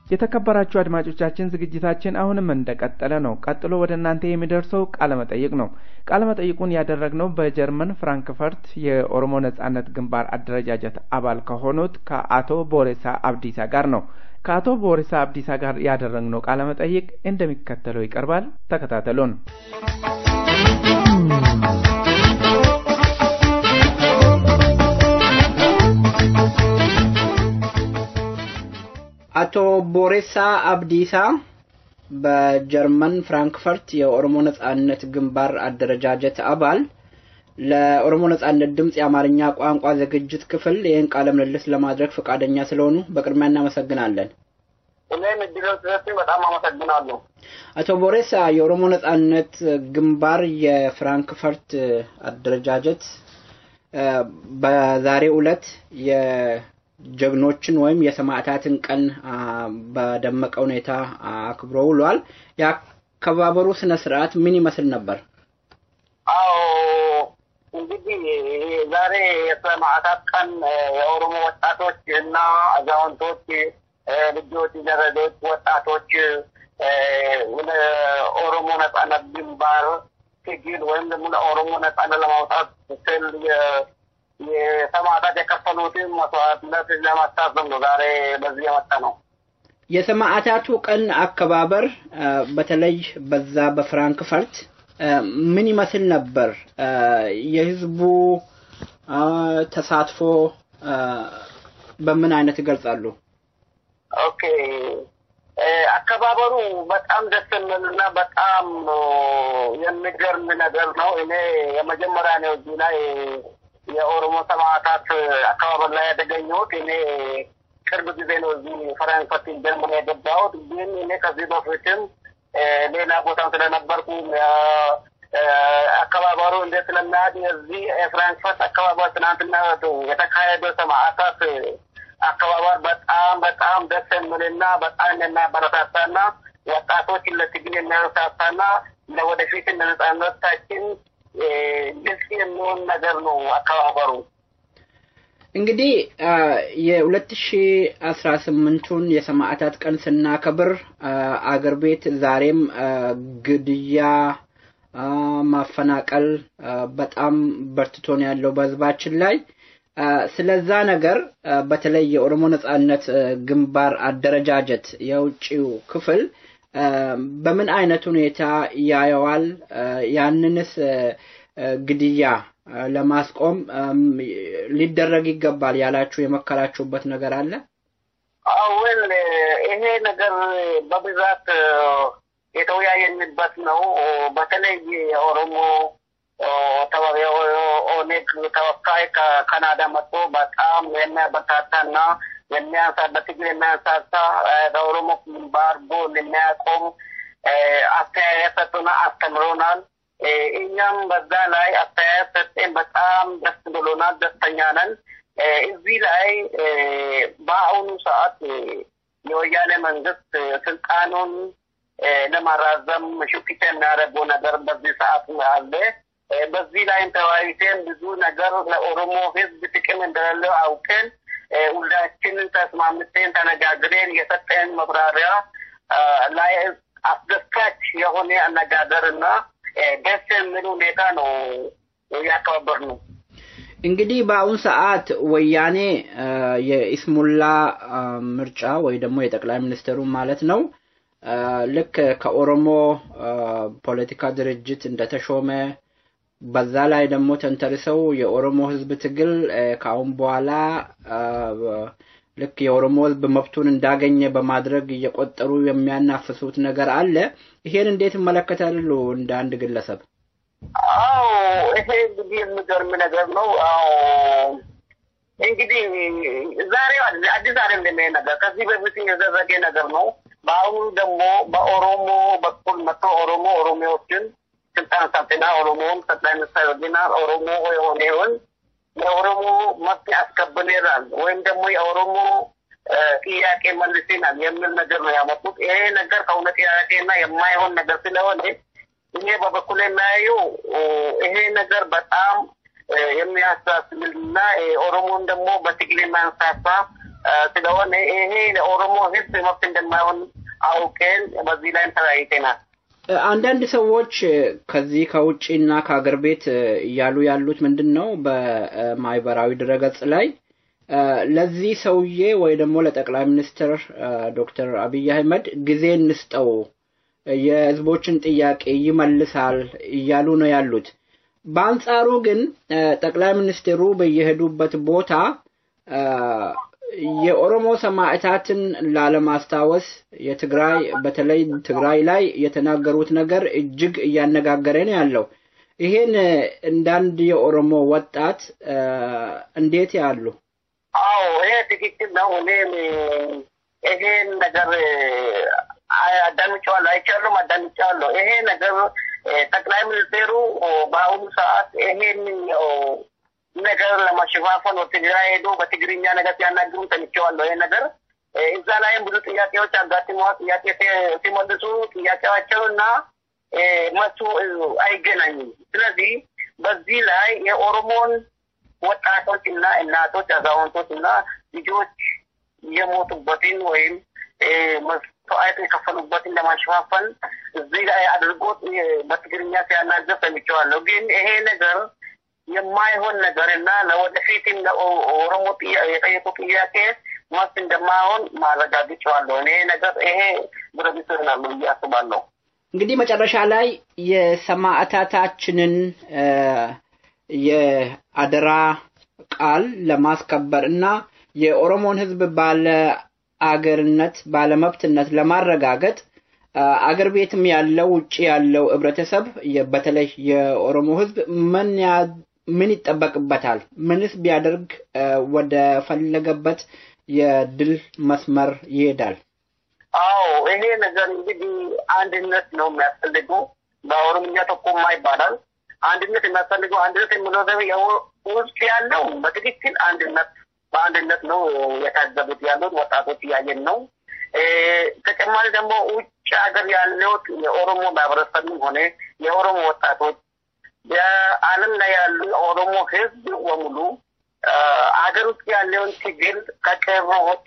Speaker 3: የተከበራችሁ አድማጮቻችን ዝግጅታችን አሁንም እንደቀጠለ ነው። ቀጥሎ ወደ እናንተ የሚደርሰው ቃለ መጠይቅ ነው። ቃለ መጠይቁን ያደረግነው በጀርመን ፍራንክፈርት የኦሮሞ ነጻነት ግንባር አደረጃጀት አባል ከሆኑት ከአቶ ቦሬሳ አብዲሳ ጋር ነው። ከአቶ ቦሬሳ አብዲሳ ጋር ያደረግነው ቃለ መጠይቅ እንደሚከተለው ይቀርባል። ተከታተሉን።
Speaker 2: አቶ ቦሬሳ አብዲሳ በጀርመን ፍራንክፈርት የኦሮሞ ነጻነት ግንባር አደረጃጀት አባል ለኦሮሞ ነጻነት ድምጽ የአማርኛ ቋንቋ ዝግጅት ክፍል ይህን ቃለ ምልልስ ለማድረግ ፈቃደኛ ስለሆኑ በቅድሚያ እናመሰግናለን።
Speaker 7: እኔም እድሉን ስለሰጠኝ በጣም አመሰግናለሁ።
Speaker 2: አቶ ቦሬሳ የኦሮሞ ነጻነት ግንባር የፍራንክፈርት አደረጃጀት በዛሬው ዕለት ጀግኖችን ወይም የሰማዕታትን ቀን በደመቀ ሁኔታ አክብሮ ውሏል። ያከባበሩ ስነ ስርዓት ምን ይመስል ነበር?
Speaker 7: ዛሬ የሰማዕታት ቀን የኦሮሞ ወጣቶች እና አዛውንቶች ልጆች ደረዶች ወጣቶች ኦሮሞ ነጻነት ግንባር ትግል ወይም ደግሞ ለኦሮሞ ነጻነት ለማውጣት ስል የሰማዕታት የከፈሉትን መስዋዕትነት ለማስታወስ ነው ዛሬ በዚህ የመጣ ነው።
Speaker 8: የሰማዕታቱ ቀን አከባበር በተለይ በዛ በፍራንክፈርት ምን ይመስል ነበር? የህዝቡ ተሳትፎ በምን አይነት ይገልጻሉ?
Speaker 7: ኦኬ አከባበሩ በጣም ደስ የሚልና በጣም የሚገርም ነገር ነው። እኔ የመጀመሪያ ነው እዚህ ላይ የኦሮሞ ሰማዕታት አከባበር ላይ ያገኘሁት። እኔ ቅርብ ጊዜ ነው እዚህ ፍራንክፈርት ጀርመን የገባሁት። ግን እኔ ከዚህ በፊትም ሌላ ቦታ ስለነበርኩ አከባበሩ እንዴት ስለሚያድ እዚህ ፍራንክፈርት አከባበር ትናንትና የተካሄደው ሰማዕታት አከባበር በጣም ደስ የሚልና በጣም የሚያበረታታና ወጣቶች ለትግል የሚያነሳሳና ለወደፊት ነጻነታችን ግልጽ የሚሆን ነገር ነው አከባበሩ።
Speaker 8: እንግዲህ የ2018ቱን የሰማዕታት ቀን ስናከብር አገር ቤት ዛሬም ግድያ ማፈናቀል በጣም በርትቶን ያለው በህዝባችን ላይ ስለዛ ነገር በተለይ የኦሮሞ ነጻነት ግንባር አደረጃጀት የውጪው ክፍል በምን አይነት ሁኔታ ያያዋል? ያንንስ ግድያ ለማስቆም ሊደረግ ይገባል ያላችሁ የመከራችሁበት ነገር አለ?
Speaker 7: አሁን ይሄ ነገር በብዛት የተወያየንበት ነው። በተለይ የኦሮሞ ተወያዩ ኦኔግ ተወካይ ከካናዳ መጥቶ በጣም የሚያበረታታና የሚያሳበት ግን የሚያሳሳ በኦሮሞ ግንባር ጎን የሚያቆም አስተያየት ሰጥቶና አስተምሮናል። እኛም በዛ ላይ አስተያየት ሰጥተን በጣም ደስ ብሎናል፣ ደስተኛ ነን። እዚህ ላይ በአሁኑ ሰዓት የወያኔ መንግስት ስልጣኑን ለማራዘም ሽኩቻ የሚያደርገው ነገር በዚህ ሰዓት አለ። በዚህ ላይ ተወያይተን ብዙ ነገር ለኦሮሞ ህዝብ ጥቅም እንደሌለው አውቀን ሁላችንን ተስማምተን ተነጋግረን የሰጠን መብራሪያ ላይ አስደሳች የሆነ አነጋገርና ደስ የሚል ሁኔታ ነው ያከበርነው።
Speaker 8: እንግዲህ በአሁን ሰዓት ወያኔ የኢስሙላ ምርጫ ወይ ደግሞ የጠቅላይ ሚኒስትሩ ማለት ነው ልክ ከኦሮሞ ፖለቲካ ድርጅት እንደተሾመ በዛ ላይ ደግሞ ተንተርሰው የኦሮሞ ህዝብ ትግል ካሁን በኋላ ልክ የኦሮሞ ህዝብ መብቱን እንዳገኘ በማድረግ እየቆጠሩ የሚያናፍሱት ነገር አለ። ይሄን እንዴት መለከታሉ እንደ አንድ ግለሰብ?
Speaker 7: አዎ ይሄ እንግዲህ የሚገርም ነገር ነው። እንግዲህ ዛሬ አዲስ አይደለም ይሄ ነገር፣ ከዚህ በፊት የተደረገ ነገር ነው። በአሁኑ ደግሞ በኦሮሞ በኩል መጥቶ ኦሮሞዎችን ስልጣን ሰጥተና ኦሮሞን ጠቅላይ ሚኒስትር ዲና ኦሮሞ የሆነውን የኦሮሞ መብት ያስከብራል ወይም ደግሞ የኦሮሞ ጥያቄ መልሰናል የሚል ነገር ነው ያመጡት። ይሄ ነገር ከእውነት ጥያቄና የማይሆን ነገር ስለሆነ እኔ በበኩሌ የማየው ይሄ ነገር በጣም የሚያሳስብና ኦሮሞን ደግሞ በትግል የሚያነሳሳ ስለሆነ ይሄ ለኦሮሞ ህዝብ መብት እንደማይሆን አውቀን በዚህ ላይ ተወያይተናል።
Speaker 8: አንዳንድ ሰዎች ከዚህ ከውጪና ከሀገር ቤት ያሉት ምንድነው በማህበራዊ ድረገጽ ላይ ለዚህ ሰውዬ ወይ ደግሞ ለጠቅላይ ሚኒስትር ዶክተር አብይ አህመድ ጊዜ እንስጠው የህዝቦችን ጥያቄ ይመልሳል እያሉ ነው ያሉት። በአንጻሩ ግን ጠቅላይ ሚኒስትሩ በየሄዱበት ቦታ የኦሮሞ ሰማዕታትን ላለማስታወስ የትግራይ በተለይ ትግራይ ላይ የተናገሩት ነገር እጅግ እያነጋገረ ነው ያለው። ይሄን እንዳንድ የኦሮሞ ወጣት እንዴት ያሉ?
Speaker 7: አዎ ይሄ ትክክል ነው። ይሄን ነገር አዳምጫለሁ። ይሄ ነገር ጠቅላይ ሚኒስትሩ በአሁኑ ሰዓት ይሄን ነገር ለማሽፋፈን ትግራይ ሄዶ በትግርኛ ነገር ሲያናግሩ ተንቸዋለሁ። ይሄ ነገር እዛ ላይም ብዙ ጥያቄዎች አጋጥመዋል። ጥያቄ ሲመልሱ ጥያቄያቸውና መልሱ አይገናኝም። ስለዚህ በዚህ ላይ የኦሮሞን ወጣቶችና እናቶች አዛውንቶችና ልጆች የሞቱበትን ወይም መስዋዕት የከፈሉበትን ለማሸፋፈን እዚህ ላይ አድርጎት በትግርኛ ሲያናገር ሰምቼዋለሁ። ግን ይሄ ነገር የማይሆን ነገርና ለወደፊትም ለኦሮሞ የጠየቁ ጥያቄ መልስ እንደማይሆን ማረጋግጫለሁ። እኔ ነገር ይሄ ብረቢስና ነው ያስባለሁ።
Speaker 8: እንግዲህ መጨረሻ ላይ የሰማዕታታችንን የአደራ ቃል ለማስከበርና የኦሮሞን ህዝብ ባለ አገርነት ባለመብትነት ለማረጋገጥ አገር ቤትም ያለው ውጪ ያለው ህብረተሰብ በተለይ የኦሮሞ ህዝብ ምን ይጠበቅበታል? ምንስ ቢያደርግ ወደ ፈለገበት የድል መስመር ይሄዳል?
Speaker 7: አዎ ይሄ ነገር እንግዲህ አንድነት ነው የሚያስፈልገው። በኦሮምኛ ተቆማ ይባላል። አንድነት የሚያስፈልገው አንድነት የሚለው ደግሞ ውስጥ ያለው በትክክል በአንድነት ነው የታገቡት ያሉት ወጣቶች ያየን ነው። ተጨማሪ ደግሞ ውጭ ሀገር ያለው የኦሮሞ ማህበረሰብም ሆነ የኦሮሞ ወጣቶች በዓለም ላይ ያሉ የኦሮሞ ህዝብ በሙሉ ሀገር ውስጥ ያለውን ትግል ከቀበሮች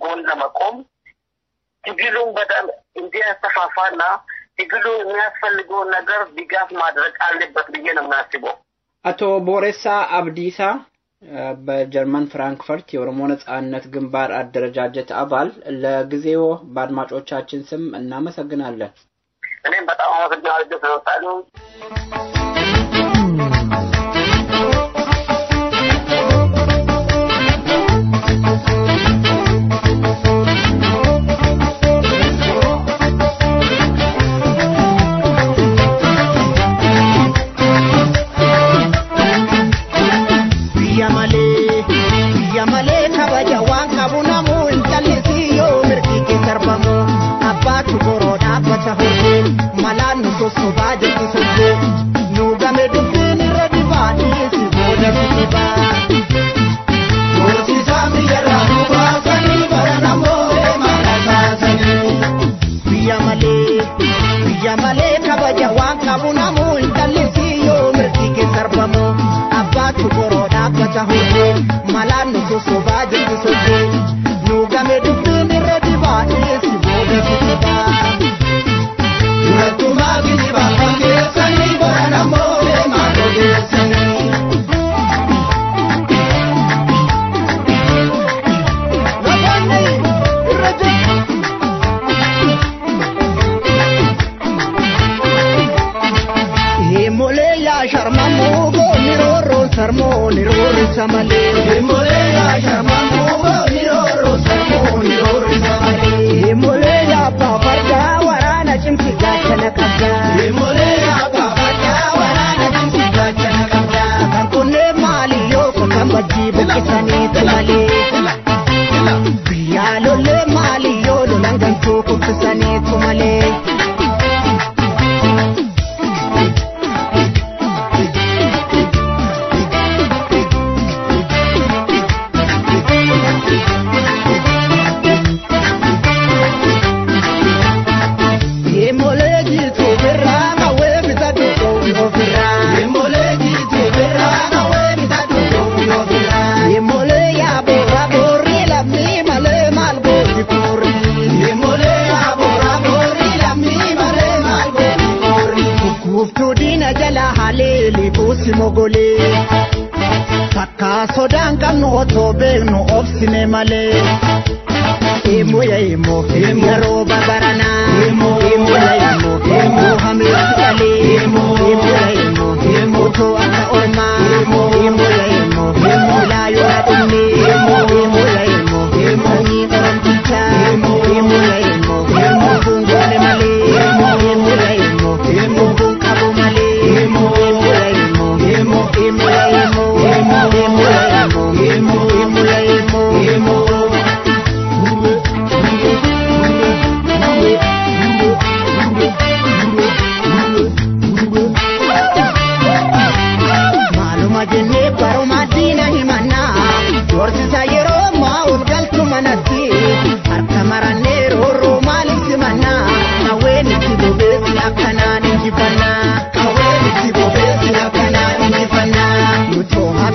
Speaker 7: ጎን ለመቆም ትግሉን በጣም እንዲያስተፋፋና ትግሉ የሚያስፈልገው ነገር ድጋፍ ማድረግ አለበት ብዬ ነው የማስበው። አቶ
Speaker 8: ቦሬሳ አብዲሳ በጀርመን ፍራንክፈርት የኦሮሞ ነጻነት ግንባር አደረጃጀት አባል፣ ለጊዜው በአድማጮቻችን ስም እናመሰግናለን።
Speaker 7: እኔም በጣም አመሰግናለሁ።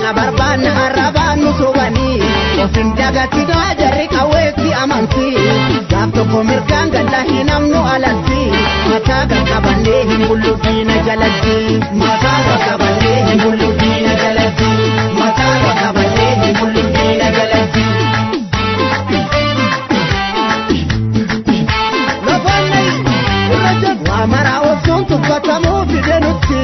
Speaker 9: Kana barbaanna arrabaan nu sobanii Ofin dagatina jarri qawweetti amanti Gaaf tokko mirgaan galla hin amnu alatti Mataa gaggabannee hin bullu diina jalatti Mataa gaggabannee hin bullu diina jalatti Mataa gaggabannee hin bullu diina jalatti Amara osun tuffatamu fidenutti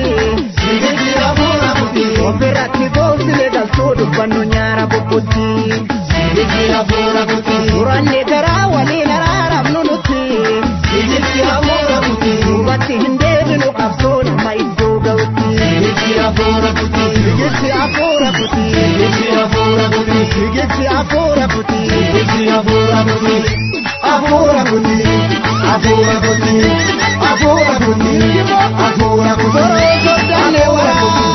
Speaker 9: Sigiti amura buti Operatti boosile daltu dubbannu nyaara bubbutti Sigiti amura buti Uranne garaa waliin araaramnu nutti Sigiti amura buti Dubatti hin deebinu qabsoo nama iddoo ga'utti Sigiti amura buti Sigiti amura buti Sigiti amura buti Sigiti amura buti Sigiti amura buti Amura buti Amura buti Abura buti, abura buti, damne wara buti,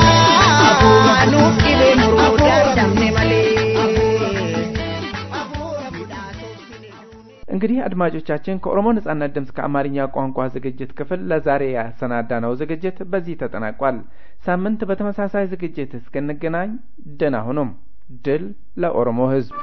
Speaker 9: anu ibe muruda damne male.
Speaker 3: እንግዲህ አድማጮቻችን ከኦሮሞ ነጻነት ድምጽ ከአማርኛ ቋንቋ ዝግጅት ክፍል ለዛሬ ያሰናዳነው ዝግጅት በዚህ ተጠናቋል። ሳምንት በተመሳሳይ ዝግጅት እስክንገናኝ ደህና ሁኑ። ድል ለኦሮሞ ሕዝብ።